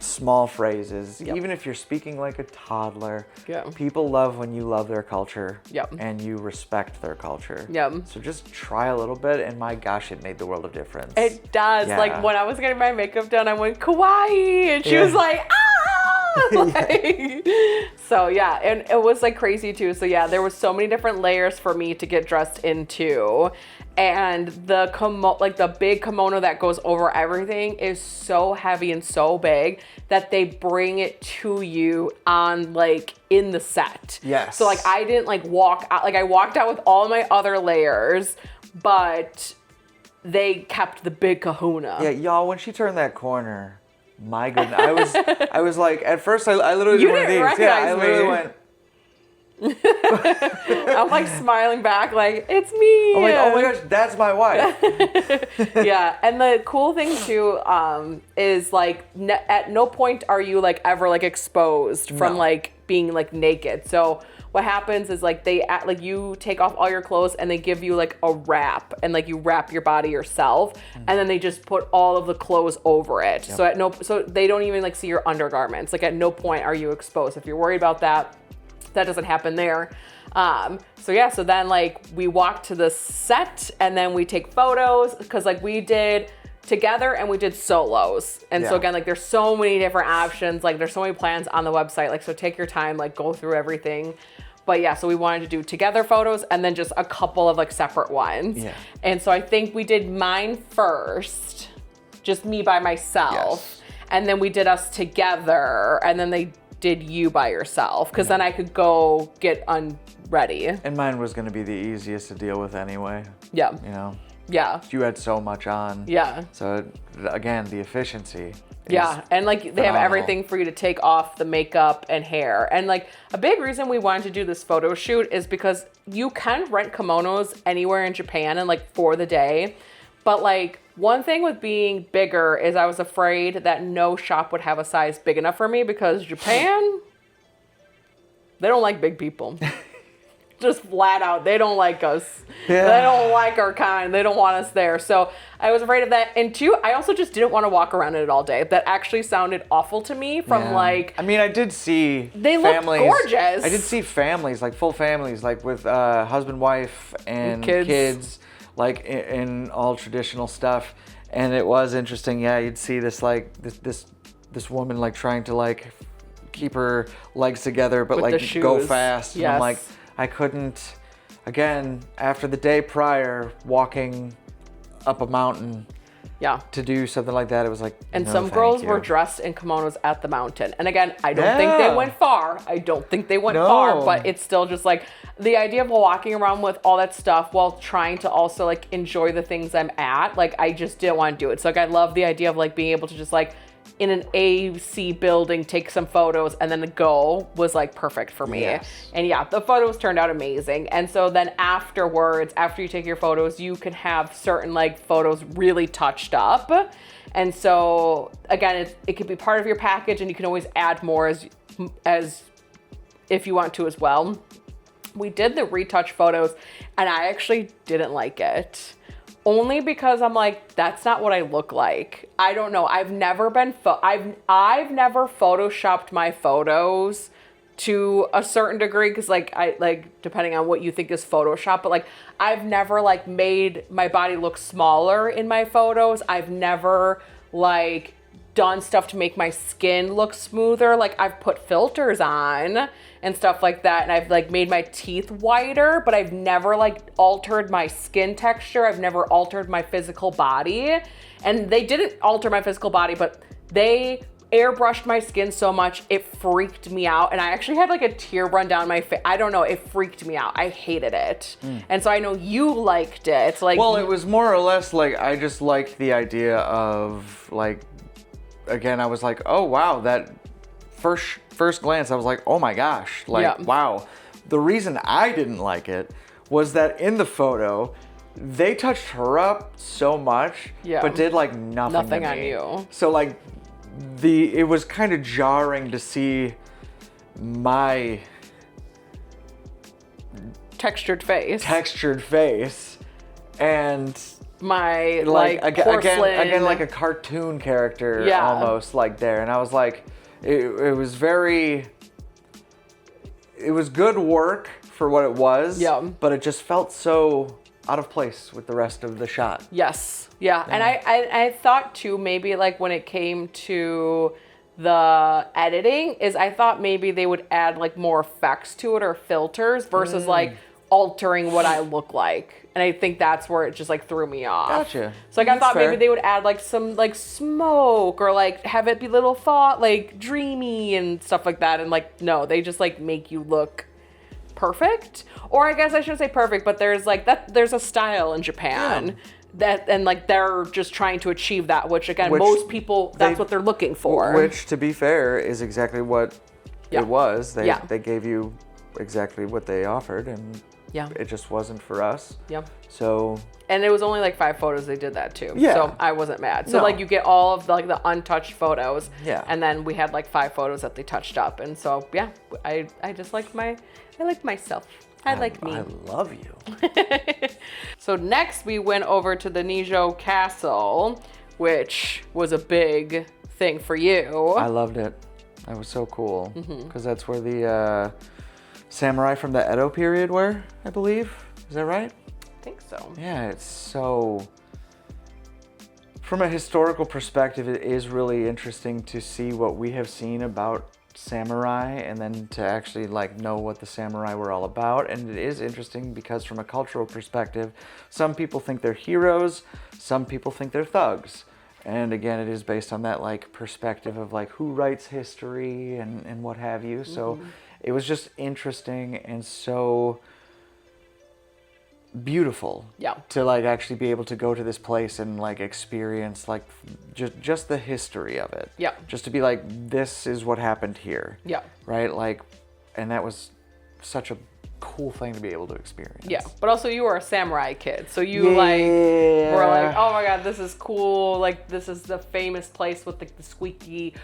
small phrases, even if you're speaking like a toddler, people love when you love their culture and you respect their culture. So just try a little bit, and my gosh, it made the world of difference. It does. Yeah. Like when I was getting my makeup done, I went kawaii, and she was like, ah! Like, so yeah, and it was like crazy too. So yeah, there was so many different layers for me to get dressed into. And the big kimono that goes over everything is so heavy and so big that they bring it to you on like in the set. Yes. So like I didn't like walk out, like I walked out with all my other layers, but they kept the big kahuna. Yeah, y'all, when she turned that corner, my goodness, I was like, at first I literally You did one of didn't these. Yeah, I recognize literally me. went. I'm like smiling back like, it's me. I'm like, oh my gosh, that's my wife. Yeah, and the cool thing too is like at no point are you like ever like exposed from like being like naked. So what happens is like you take off all your clothes and they give you like a wrap, and like you wrap your body yourself, and then they just put all of the clothes over it. So they don't even like see your undergarments. Like at no point are you exposed. If you're worried about that, that doesn't happen there. So then like we walk to the set and then we take photos because like we did together and we did solos. And so again, like there's so many different options. Like there's so many plans on the website. Like, so take your time, like go through everything. But yeah, so we wanted to do together photos and then just a couple of like separate ones. Yeah. And so I think we did mine first, just me by myself. Yes. And then we did us together and then they did you by yourself because then I could go get ready. And mine was going to be the easiest to deal with anyway. Yeah. You know? Yeah. You had so much on. Yeah. So again, the efficiency. Yeah, and like they phenomenal. have everything for you to take off the makeup and hair. And like a big reason we wanted to do this photo shoot is because you can rent kimonos anywhere in Japan and like for the day. But like one thing with being bigger is I was afraid that no shop would have a size big enough for me because Japan, they don't like big people. Just flat out, they don't like us. Yeah. They don't like our kind. They don't want us there. So I was afraid of that. And two, I also just didn't want to walk around in it all day. That actually sounded awful to me from like... I mean, I did see they families. They look gorgeous. I did see families, like full families, like with husband, wife, and kids like in all traditional stuff. And it was interesting. Yeah, you'd see this like, this woman like trying to like keep her legs together, but with like go fast. Yes. And I'm like... I couldn't, again, after the day prior, walking up a mountain to do something like that, it was like, and some girls were dressed in kimonos at the mountain. And again, I don't think they went far. But it's still just like the idea of walking around with all that stuff while trying to also like enjoy the things I'm at. Like, I just didn't want to do it. So like, I love the idea of like being able to just like, in an AC building, take some photos, and then the go was like perfect for me. Yes. And yeah, the photos turned out amazing. And so then afterwards, after you take your photos, you can have certain like photos really touched up. And so again, it could be part of your package and you can always add more as if you want to as well. We did the retouch photos and I actually didn't like it. Only because I'm like, that's not what I look like. I don't know. I've never photoshopped my photos to a certain degree because like I like depending on what you think is Photoshop, but like I've never like made my body look smaller in my photos. I've never like done stuff to make my skin look smoother. Like I've put filters on and stuff like that. And I've like made my teeth whiter, but I've never like altered my skin texture. I've never altered my physical body. And they didn't alter my physical body, but they airbrushed my skin so much, it freaked me out. And I actually had like a tear run down my face. I don't know, it freaked me out. I hated it. And so I know you liked it. Like, well, it was more or less like, I just liked the idea of like, again, I was like, oh wow, that first glance, I was like, oh my gosh, like, wow. The reason I didn't like it was that in the photo, they touched her up so much, but did like nothing on you. So like, it was kind of jarring to see my textured face and my like porcelain. again like a cartoon character almost like there, and I was like, it was good work for what it was, but it just felt so out of place with the rest of the shot. Yes. Yeah. And I thought too, maybe like when it came to the editing is I thought maybe they would add like more effects to it or filters versus like altering what I look like. And I think that's where it just like threw me off. Gotcha. So like I thought maybe they would add like some like smoke or like have it be little like dreamy and stuff like that. And like, no, they just like make you look perfect. Or I guess I shouldn't say perfect, but there's like there's a style in Japan that, and like they're just trying to achieve that, which again, most people, that's what they're looking for. Which, to be fair, is exactly what it was. They gave you exactly what they offered, and it just wasn't for us. So. And it was only like 5 photos they did that too. Yeah. So I wasn't mad. So like you get all of the untouched photos. Yeah. And then we had like 5 photos that they touched up. And so I just like I like myself. I like me. I love you. So next we went over to the Nijo Castle, which was a big thing for you. I loved it. That was so cool because that's where the samurai from the Edo period wear, I believe. Is that right? I think so. Yeah, it's so... From a historical perspective, it is really interesting to see what we have seen about samurai and then to actually like know what the samurai were all about. And it is interesting because from a cultural perspective, some people think they're heroes, some people think they're thugs. And again, it is based on that like perspective of like who writes history and what have you. So it was just interesting and so beautiful to like actually be able to go to this place and like experience like just the history of it. Just to be like, this is what happened here. Right? Like, and that was such a cool thing to be able to experience. But also you were a samurai kid, so you like were like, oh my god, this is cool. Like this is the famous place with like the squeaky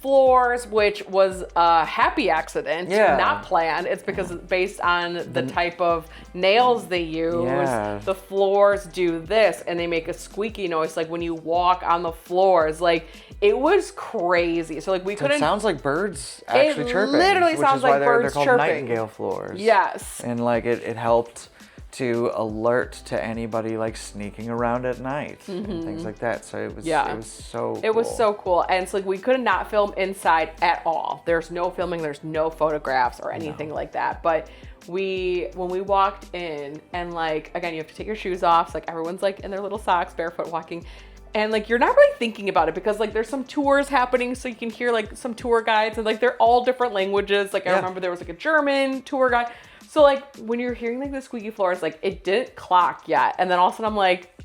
floors, which was a happy accident, not planned. It's because it's based on the type of nails they use. The floors do this and they make a squeaky noise like when you walk on the floors. Like it was crazy. So like we couldn't. It sounds like birds actually chirping. It literally sounds like birds they're called chirping. Nightingale floors. Yes. And like it helped to alert to anybody like sneaking around at night and things like that. So it was so It was so cool. And so like we could not film inside at all. There's no filming, there's no photographs or anything like that. But when we walked in and like again you have to take your shoes off, so like everyone's like in their little socks, barefoot walking. And like you're not really thinking about it because like there's some tours happening, so you can hear like some tour guides and like they're all different languages. Like I remember there was like a German tour guide. So like when you're hearing like the squeaky floors, like it didn't clock yet. And then all of a sudden I'm like,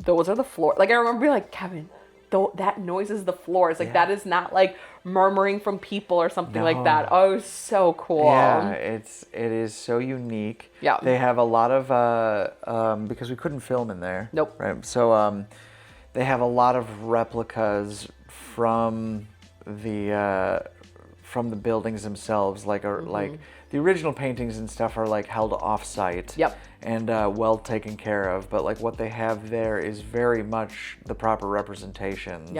those are the floors. Like I remember being like, Kevin, though that noise is the floors. Like that is not like murmuring from people or something like that. Oh, it was so cool. Yeah, it is so unique. They have a lot of because we couldn't film in there. Right. So they have a lot of replicas from the buildings themselves, like like the original paintings and stuff are like held off-site and well taken care of, but like what they have there is very much the proper representations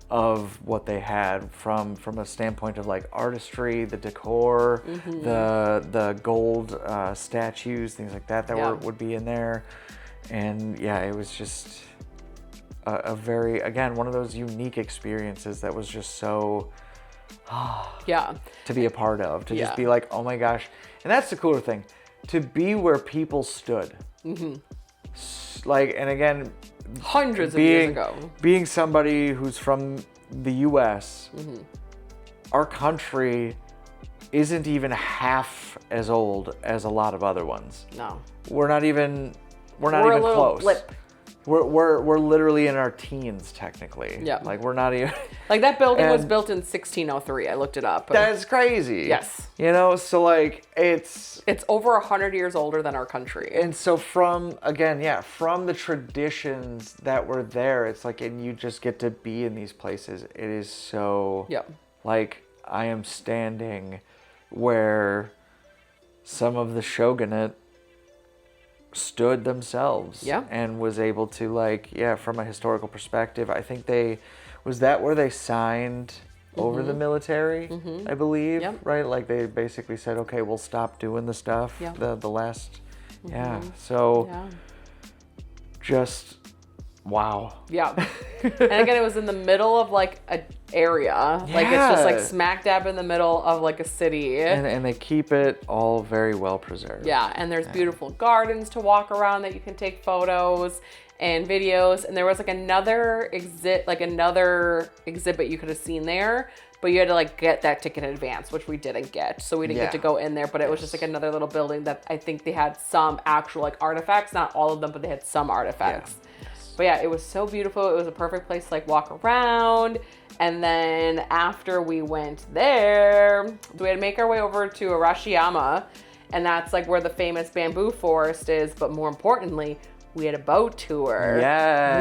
of what they had from a standpoint of like artistry, the decor, the gold statues, things like that would be in there. And it was just a very, again, one of those unique experiences that was just so to be a part of, to just be like, oh my gosh. And that's the cooler thing, to be where people stood. Like, and again, hundreds of years ago, being somebody who's from the US, our country isn't even half as old as a lot of other ones. No, we're not even close. Blip. We're literally in our teens technically. Like we're not even like that building was built in 1603. I looked it up. That's crazy. Yes. You know, so like it's over 100 years older than our country. And so from the traditions that were there, it's like, and you just get to be in these places. It is so like I am standing where some of the shogunate stood themselves and was able to like from a historical perspective, I think was that where they signed over the military, I believe, right? Like they basically said, okay, we'll stop doing the stuff, the last so just wow. And again, it was in the middle of like a area, like it's just like smack dab in the middle of like a city, and they keep it all very well preserved. And there's beautiful gardens to walk around that you can take photos and videos. And there was like another exhibit you could have seen there, but you had to like get that ticket in advance, which we didn't get, so we didn't get to go in there. But it was just like another little building that I think they had some actual like artifacts, not all of them, but they had some artifacts. But it was so beautiful. It was a perfect place to like walk around. And then after we went there, we had to make our way over to Arashiyama, and that's like where the famous bamboo forest is. But more importantly, we had a boat tour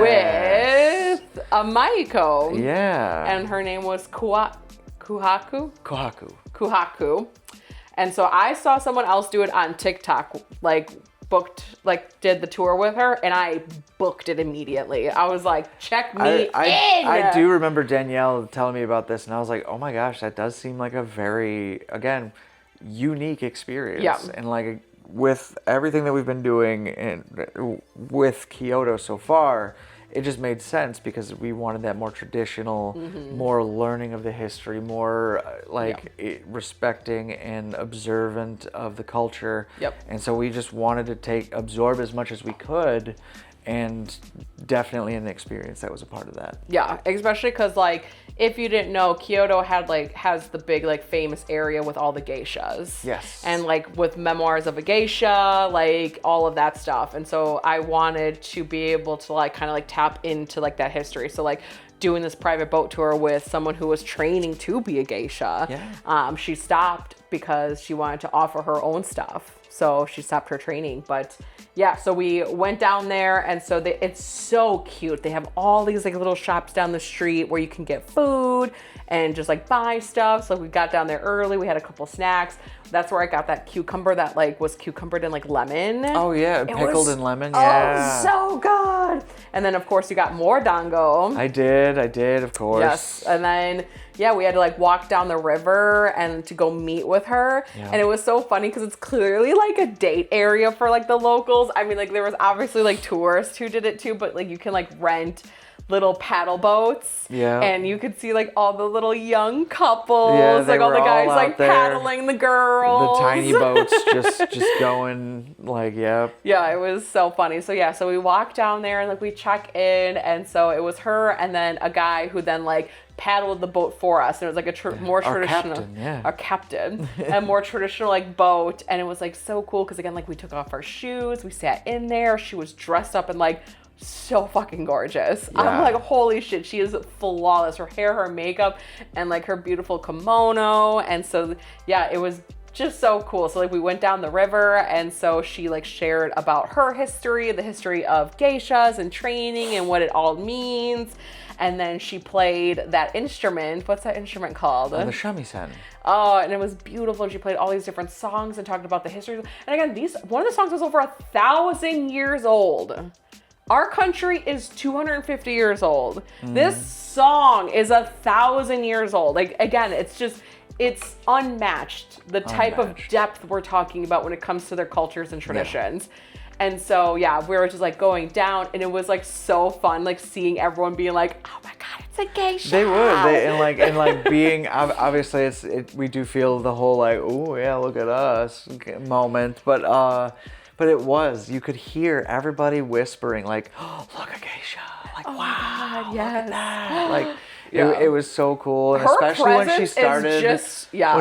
with a Maiko. And her name was Kuhaku. And so I saw someone else do it on TikTok, did the tour with her, and I booked it immediately. I was like, check me in. I do remember Danielle telling me about this, and I was like, oh my gosh, that does seem like a very, again, unique experience. Yeah. And like with everything that we've been doing and with Kyoto so far, it just made sense because we wanted that more traditional, more learning of the history, more respecting and observant of the culture. Yep. And so we just wanted to absorb as much as we could, and definitely an experience that was a part of that. Yeah, especially because like if you didn't know, Kyoto has the big like famous area with all the geishas. Yes. And like with memoirs of a geisha, like all of that stuff. And so I wanted to be able to like kind of like tap into like that history. So like doing this private boat tour with someone who was training to be a geisha. Yeah. She stopped because she wanted to offer her own stuff. So she stopped her training. But yeah, so we went down there, and so it's so cute. They have all these like little shops down the street where you can get food and just like buy stuff. So we got down there early. We had a couple snacks. That's where I got that cucumber that like was cucumbered in like lemon. Oh yeah, pickled in lemon. Yeah. Oh, so good. And then of course you got more dango. I did, of course. Yes. And then yeah, we had to like walk down the river and to go meet with her. Yeah. And it was so funny because it's clearly like a date area for like the locals. I mean, like there was obviously like tourists who did it too, but like you can like rent little paddle boats. Yeah. And you could see like all the little young couples, Yeah, like all the guys like there, paddling the girls. the tiny boats just going like, yep. Yeah, it was so funny. So yeah, so we walked down there and like we check in, and so it was her and then a guy who then like paddled the boat for us, and it was like a more traditional our captain a more traditional like boat. And it was like so cool because again, like we took off our shoes, we sat in there, she was dressed up in like so fucking gorgeous. Yeah. I'm like, holy shit, she is flawless. Her hair, her makeup, and like her beautiful kimono. And so yeah, it was just so cool. So like we went down the river, and so she like shared about her history, the history of geishas and training and what it all means. And then she played that instrument. What's that instrument called? The shamisen. Oh, and it was beautiful. She played all these different songs and talked about the history. And again, one of the songs was over 1,000 years old. Our country is 250 years old. This song is 1,000 years old. Like, again, it's unmatched, the type of depth we're talking about when it comes to their cultures and traditions. Yeah. And so, yeah, we were just like going down, and it was like so fun, like seeing everyone being like, oh my God, it's a geisha. They would, and like being, obviously we do feel the whole like, oh yeah, look at us moment, but it was, you could hear everybody whispering like, oh, look, a geisha. Like, oh wow, God, yes. Look at that. Like, yeah. it was so cool. And her especially when she started, when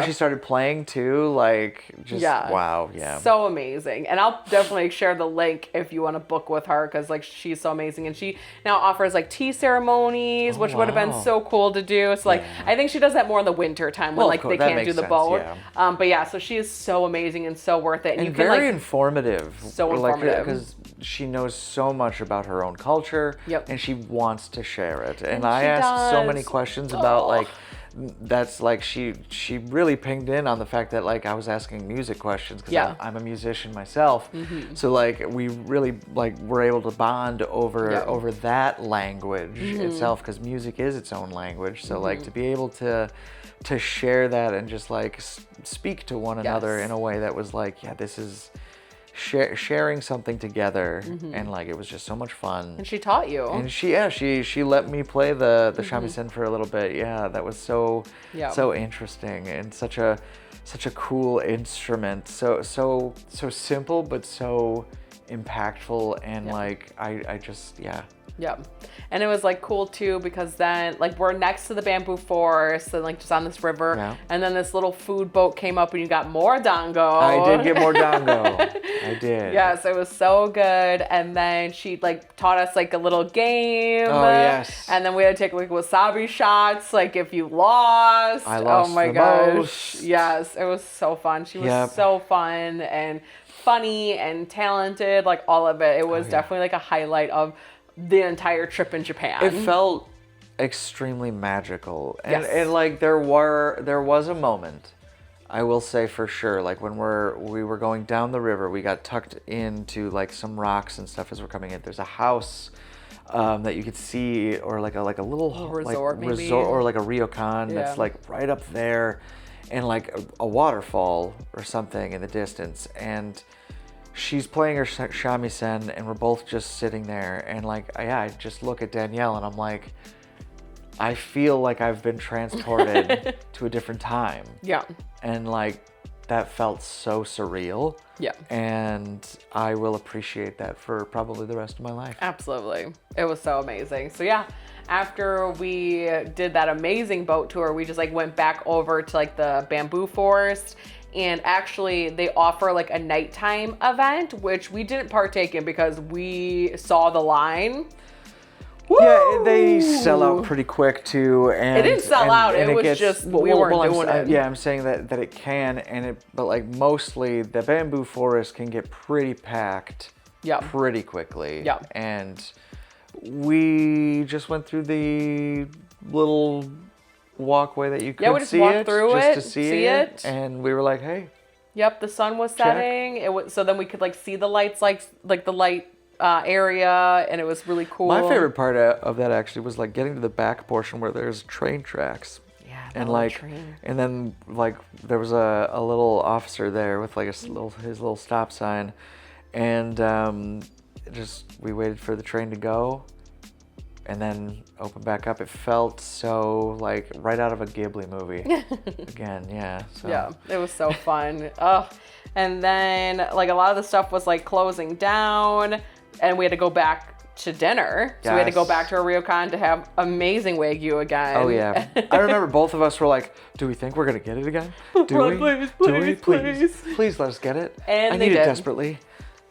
she just started playing too, like, just, wow, yeah. So amazing. And I'll definitely share the link if you want to book with her, because like she's so amazing. And she now offers like tea ceremonies, which would have been so cool to do. So like, I think she does that more in the winter time when like they can't do the boat. Yeah. But yeah, so she is so amazing and so worth it. And you very can, like, informative. So informative. Because she knows so much about her own culture, and she wants to share it. And I asked so many questions about like, that's like she really pinged in on the fact that like I was asking music questions because I'm a musician myself. So like we really like were able to bond over that language itself, because music is its own language. So like to be able to share that and just like speak to one another in a way that was like, yeah, this is sharing something together, and like it was just so much fun. And she taught you. And she let me play the shamisen for a little bit. Yeah, that was so interesting, and such a cool instrument. So simple but so impactful, and like I just Yeah. And it was like cool too, because then like we're next to the bamboo forest and like just on this river, and then this little food boat came up and you got more dango. I did get more dango. I did. Yes, it was so good. And then she like taught us like a little game. Oh yes. And then we had to take like wasabi shots, like if you lost. I lost oh my the gosh. most. Yes, it was so fun. She was so fun and funny and talented, like all of it. It was definitely like a highlight of the entire trip in Japan. It felt extremely magical, and like there was a moment, I will say for sure, like when we were going down the river, we got tucked into like some rocks and stuff as we're coming in. There's a house that you could see, or like a little resort, like, maybe? resort, or like a ryokan Yeah. that's like right up there, and like a waterfall or something in the distance, and she's playing her shamisen, and we're both just sitting there, and like I just look at Danielle and I'm like, I feel like I've been transported to a different time. Yeah. And like that felt so surreal. Yeah. And I will appreciate that for probably the rest of my life. Absolutely. It was so amazing. So yeah, after we did that amazing boat tour, we just like went back over to like the bamboo forest, and actually they offer like a nighttime event, which we didn't partake in because we saw the line. Woo! Yeah, they sell out pretty quick too, and it didn't sell out. and It was gets, just we weren't doing it. Yeah, I'm saying that it can, but like mostly the bamboo forest can get pretty packed, pretty quickly. Yeah, and we just went through the little walkway that you could we just see walked it, through just it, to see it, and we were like, hey. Yep, the sun was setting. It was so then we could like see the lights, like the light area, and it was really cool. My favorite part of that actually was like getting to the back portion where there's train tracks. Yeah, and like, train. And then like there was a little officer there with like his little stop sign, and we waited for the train to go, and then open back up. It felt so like right out of a Ghibli movie. Again, yeah. So. Yeah, it was so fun. Ugh. And then like a lot of the stuff was like closing down, and we had to go back to dinner. So we had to go back to our ryokan to have amazing Wagyu again. Oh yeah. I remember both of us were like, do we think we're gonna get it again? Please let us get it. And I they need did. it desperately.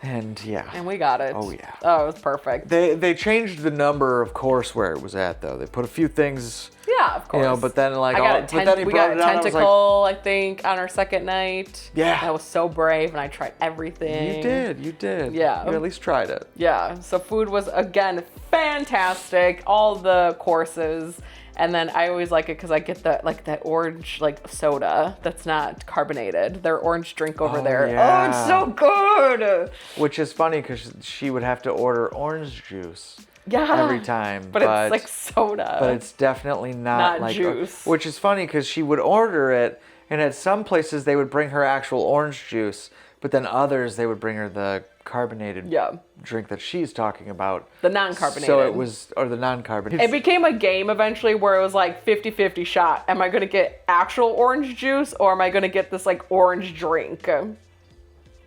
And yeah. And we got it. Oh yeah. Oh, it was perfect. They changed the number, of course, where it was at though. They put a few things. Yeah, of course. You know, but then like, we got a tentacle, I think, on our second night. Yeah. I was so brave, and I tried everything. You did. Yeah. You at least tried it. Yeah. So food was again fantastic. All the courses, and then I always like it because I get that orange like soda that's not carbonated. Their orange drink over there. Yeah. Oh, it's so good. Which is funny because she would have to order orange juice. Yeah. Every time, but it's like soda. But it's definitely not like juice. Which is funny because she would order it, and at some places they would bring her actual orange juice, but then others they would bring her the carbonated drink that she's talking about. The non-carbonated. So it was, or the non-carbonated. It became a game eventually where it was like 50-50 shot. Am I going to get actual orange juice, or am I going to get this like orange drink?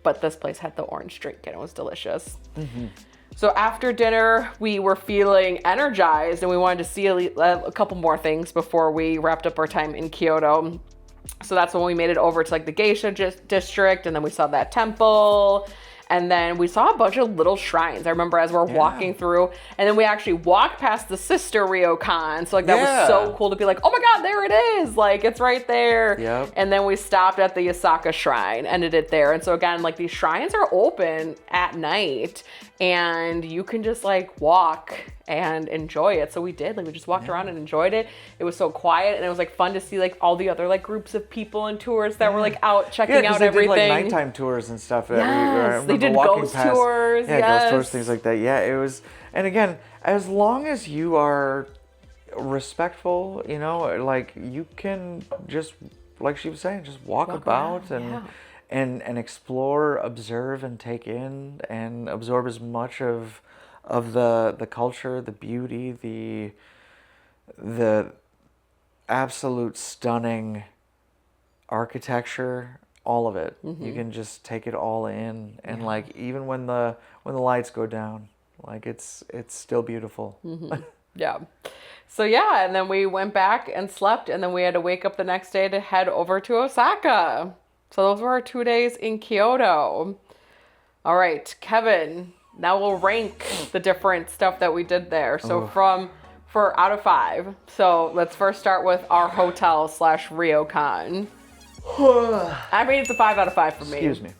But this place had the orange drink, and it was delicious. Mm-hmm. So after dinner, we were feeling energized, and we wanted to see a couple more things before we wrapped up our time in Kyoto. So that's when we made it over to like the geisha district, and then we saw that temple, and then we saw a bunch of little shrines. I remember as we're walking through, and then we actually walked past the sister ryokan. So like that was so cool to be like, oh my God, there it is. Like it's right there. Yep. And then we stopped at the Yasaka shrine, ended it there. And so again, like these shrines are open at night, and you can just like walk and enjoy it. So we did, like we just walked around and enjoyed it. It was so quiet, and it was like fun to see like all the other like groups of people and tours that were like out checking out everything. Did, like nighttime tours and stuff. Yes, they did ghost tours. Yeah, ghost tours, things like that. Yeah, it was, and again, as long as you are respectful, you know, like you can just, like she was saying, just walk about around, and explore, observe, and take in, and absorb as much of the culture, the beauty, the absolute stunning architecture, all of it. Mm-hmm. You can just take it all in, and like even when the lights go down, like it's still beautiful. Mm-hmm. Yeah. So yeah, and then we went back and slept, and then we had to wake up the next day to head over to Osaka. So those were our 2 days in Kyoto. All right, Kevin, now we'll rank the different stuff that we did there. So for out of 5. So let's first start with our hotel / ryokan. I mean, it's a 5 out of 5 for me. Excuse me.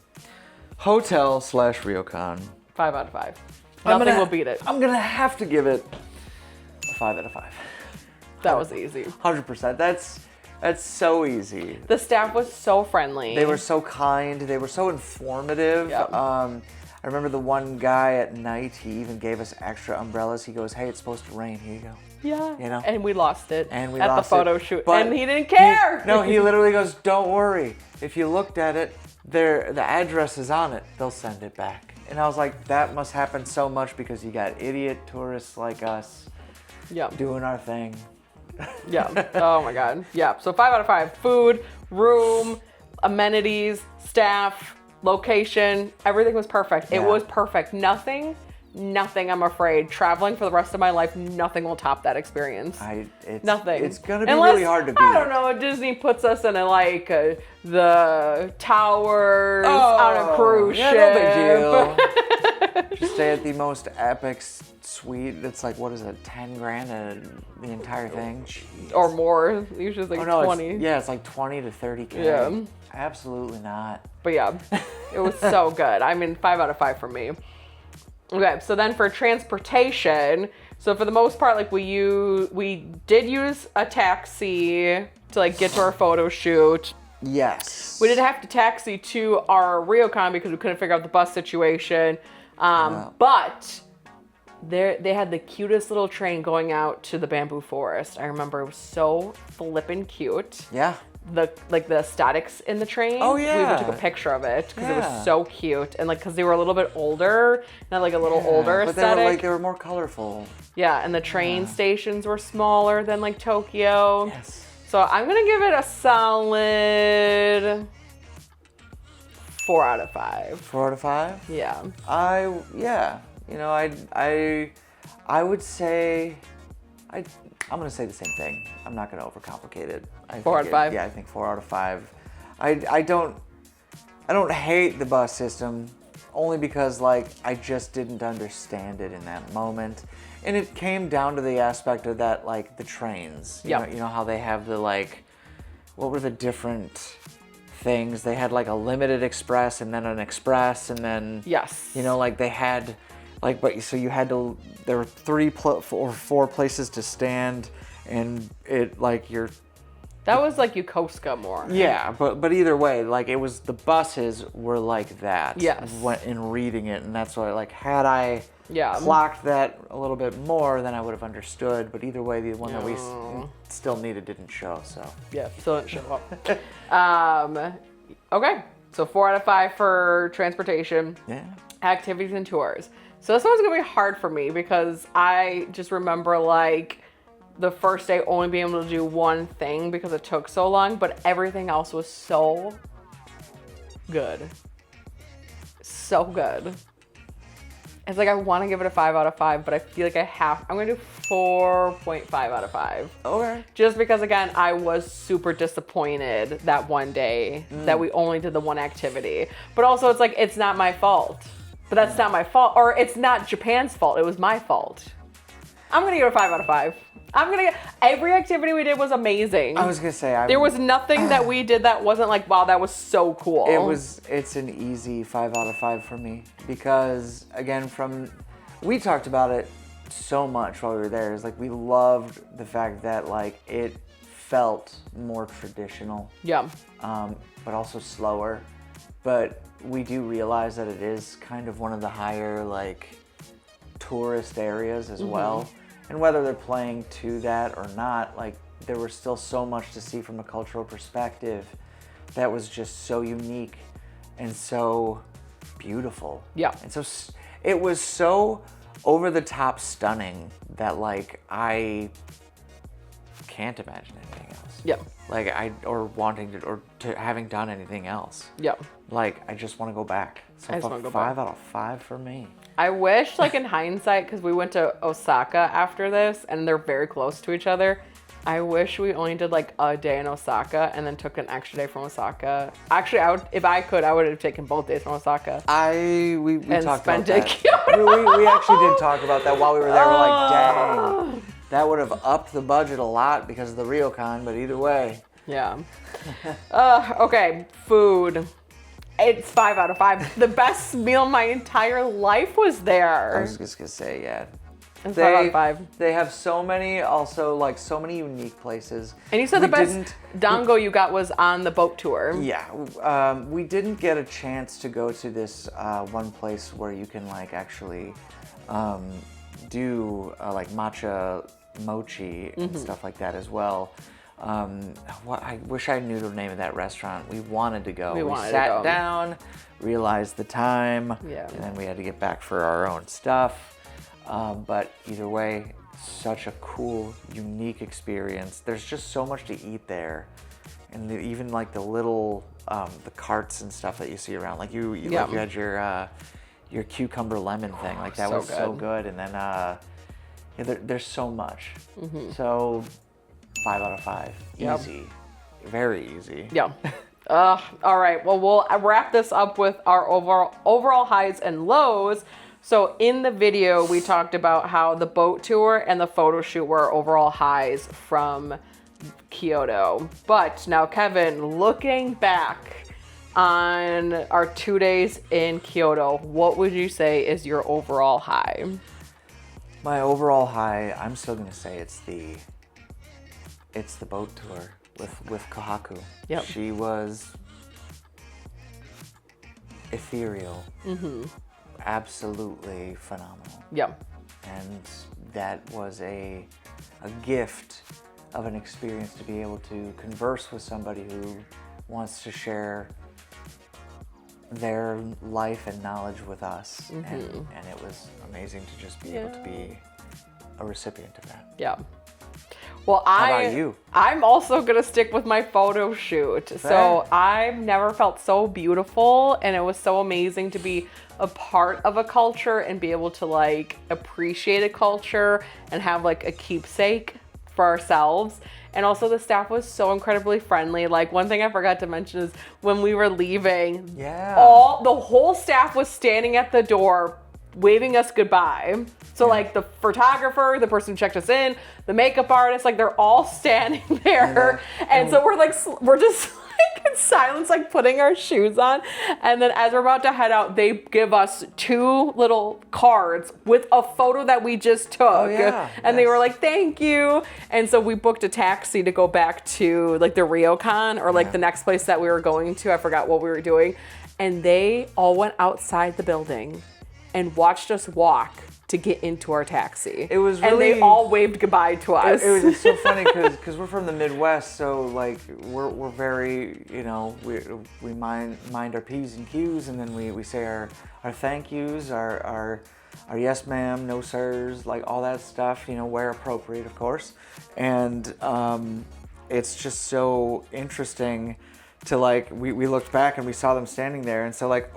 Hotel / ryokan. 5 out of 5. Nothing will beat it. I'm gonna have to give it a 5 out of 5. That was easy. 100%. That's so easy. The staff was so friendly. They were so kind. They were so informative. Yep. I I remember the one guy at night, he even gave us extra umbrellas. He goes, hey, it's supposed to rain. Here you go. Yeah. You know? And we lost it And we at lost the photo it. shoot. But And he didn't care. He literally goes, don't worry. If you looked at it, the address is on it. They'll send it back. And I was like, that must happen so much because you got idiot tourists like us doing our thing. Yeah. Oh my God. Yeah. So 5 out of 5. Food, room, amenities, staff, location, everything was perfect. It was perfect. Nothing, I'm afraid. Traveling for the rest of my life, nothing will top that experience. Nothing. It's going to be really hard to beat. I don't know, Disney puts us in the towers on a cruise ship. No big deal. Just stay at the most epic suite. It's like, what is it, 10 grand the entire thing? Jeez. Or more. Usually it's like 20. It's like 20 to 30K. Yeah. Absolutely not. But yeah, it was so good. I mean, 5 out of 5 for me. Okay, so then for transportation, so for the most part, like we did use a taxi to like get to our photo shoot. Yes. We did have to taxi to our ryokan because we couldn't figure out the bus situation. But they had the cutest little train going out to the bamboo forest. I remember it was so flippin' cute. Yeah. The statics in the train. Oh yeah. We even took a picture of it because it was so cute, and like because they were a little bit older, not like a little older but aesthetic. they were more colorful. Yeah, and the train stations were smaller than like Tokyo. Yes. So I'm gonna give it a solid 4 out of 5. 4 out of 5. Yeah. I would say I'm gonna say the same thing. I'm not gonna overcomplicate it. 4 out of 5. Yeah, I think 4 out of 5. I don't hate the bus system only because like I just didn't understand it in that moment, and it came down to the aspect of that like the trains. You know how they have the like, what were the different things? They had like a limited express and then an express and then like they had like, but so you had to, there were 3 or 4 places to stand, and it like that was like Yokosuka more. Yeah, but either way, like it was, the buses were like that. Yes. In reading it, and that's why like had I clocked that a little bit more, then I would have understood. But either way, the one that we still needed didn't show. So yeah, still didn't show up. Okay, so 4 out of 5 for transportation. Yeah. Activities and tours. So this one's gonna be hard for me because I just remember like the first day only being able to do one thing because it took so long, but everything else was so good. So good. It's like I want to give it a 5 out of 5, but I feel like I'm gonna do 4.5 out of 5. Okay. Just because again, I was super disappointed that one day that we only did the one activity. But also it's like, it's not my fault. But that's not my fault, or it's not Japan's fault, it was my fault. I'm gonna give it a 5 out of 5. Every activity we did was amazing. I was gonna say, there was nothing that we did that wasn't like, wow, that was so cool. It's an easy 5 out of 5 for me because again, we talked about it so much while we were there. It's like we loved the fact that like it felt more traditional. Yeah. But also slower. But we do realize that it is kind of one of the higher like tourist areas as well. And whether they're playing to that or not, like there was still so much to see from a cultural perspective that was just so unique and so beautiful. Yeah. And so it was so over the top stunning that like I can't imagine anything else. Yeah. Like having done anything else. Yeah. Like I just want to go back. So I just wanna go 5 back. out of 5 for me. I wish, like in hindsight, because we went to Osaka after this and they're very close to each other. I wish we only did like a day in Osaka and then took an extra day from Osaka. Actually, if I could, I would have taken both days from Osaka. We talked about that. Kyoto. we actually did talk about that while we were there. We're like, dang, that would have upped the budget a lot because of the ryokan, but either way. Yeah. Okay, food. It's 5 out of 5. The best meal of my entire life was there. I was just gonna say, yeah. It's 5 out of 5. They have so many, also like so many unique places. And you said the best dango you got was on the boat tour. Yeah, we didn't get a chance to go to this one place where you can like actually do like matcha mochi and stuff like that as well. I wish I knew the name of that restaurant. We wanted to go. We sat down, realized the time, and then we had to get back for our own stuff. But either way, such a cool, unique experience. There's just so much to eat there, and even like the little the carts and stuff that you see around. Like you had your cucumber lemon thing. Like that was so good. And then there's so much. So 5 out of 5. Easy. Very easy. Yeah. All right. Well, we'll wrap this up with our overall highs and lows. So in the video, we talked about how the boat tour and the photo shoot were overall highs from Kyoto. But now, Kevin, looking back on our 2 days in Kyoto, what would you say is your overall high? My overall high, I'm still gonna say it's the boat tour with Kohaku. Yep. She was ethereal. Absolutely phenomenal. Yeah. And that was a gift of an experience to be able to converse with somebody who wants to share their life and knowledge with us. And it was amazing to just be able to be a recipient of that. Yeah. Well, How about you? I'm also gonna stick with my photo shoot. Fair. So I've never felt so beautiful, and it was so amazing to be a part of a culture and be able to like appreciate a culture and have like a keepsake for ourselves. And also the staff was so incredibly friendly. Like one thing I forgot to mention is when we were leaving, the whole staff was standing at the door waving us goodbye. So like the photographer, the person who checked us in, the makeup artist, like they're all standing there. And so we're just like in silence, like putting our shoes on. And then as we're about to head out, they give us 2 little cards with a photo that we just took. And they were like, thank you. And so we booked a taxi to go back to like the ryokan or like the next place that we were going to. I forgot what we were doing. And they all went outside the building and watched us walk to get into our taxi. It was really, and they all waved goodbye to us. It was so funny because we're from the Midwest, so like we're very, you know, we mind our P's and Q's, and then we say our thank yous, our yes ma'am, no sirs, like all that stuff, you know, where appropriate, of course. And it's just so interesting to like we looked back and we saw them standing there, and so like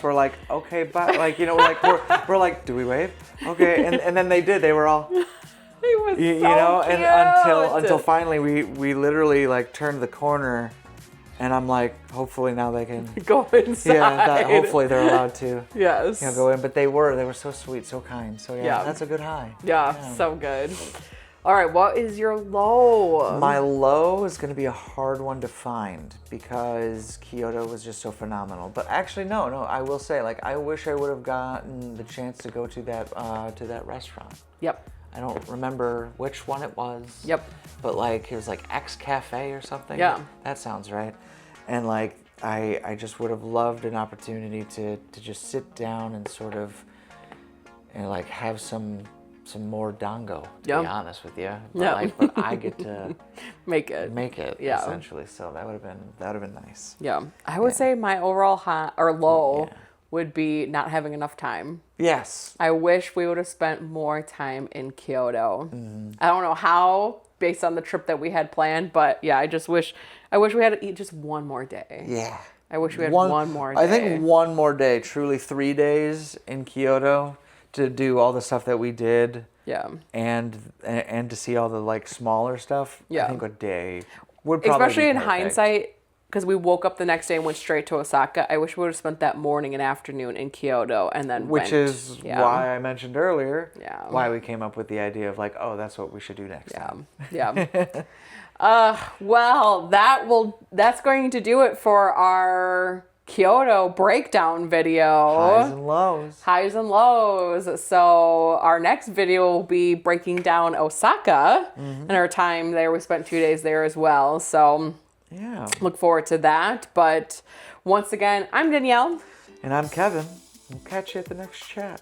we're like, okay, bye, like, you know, like we're like, do we wave? Okay. And then they did. They were all It was you so know, cute. and until finally we literally like turned the corner, and I'm like, hopefully now they can go inside. Hopefully they're allowed to yes, go in. But they were so sweet, so kind. So that's a good high. Yeah, so good. All right, what is your low? My low is going to be a hard one to find because Kyoto was just so phenomenal. But actually, no, I will say, like, I wish I would have gotten the chance to go to that restaurant. Yep. I don't remember which one it was. Yep. But like it was like X Cafe or something. Yeah. That sounds right. And like I just would have loved an opportunity to just sit down and sort of like have some more dango, to be honest with you. But I get to make it essentially. So that would have been nice. Yeah. I would say my overall high or low would be not having enough time. Yes. I wish we would have spent more time in Kyoto. I don't know how, based on the trip that we had planned, but yeah, I wish we had to eat just one more day. Yeah. I wish we had one more day. I think one more day, truly 3 days in Kyoto to do all the stuff that we did. Yeah. And to see all the like smaller stuff. Yeah. I think a day would probably especially be in perfect. hindsight, because we woke up the next day and went straight to Osaka. I wish we would have spent that morning and afternoon in Kyoto and then Which is why I mentioned earlier why we came up with the idea of like, oh, that's what we should do next time. Yeah. Well, that's going to do it for our Kyoto breakdown video. Highs and lows. Highs and lows. So our next video will be breaking down Osaka and our time there. We spent 2 days there as well. So Yeah. look forward to that. But once again, I'm Danielle. And I'm Kevin. We'll catch you at the next chat.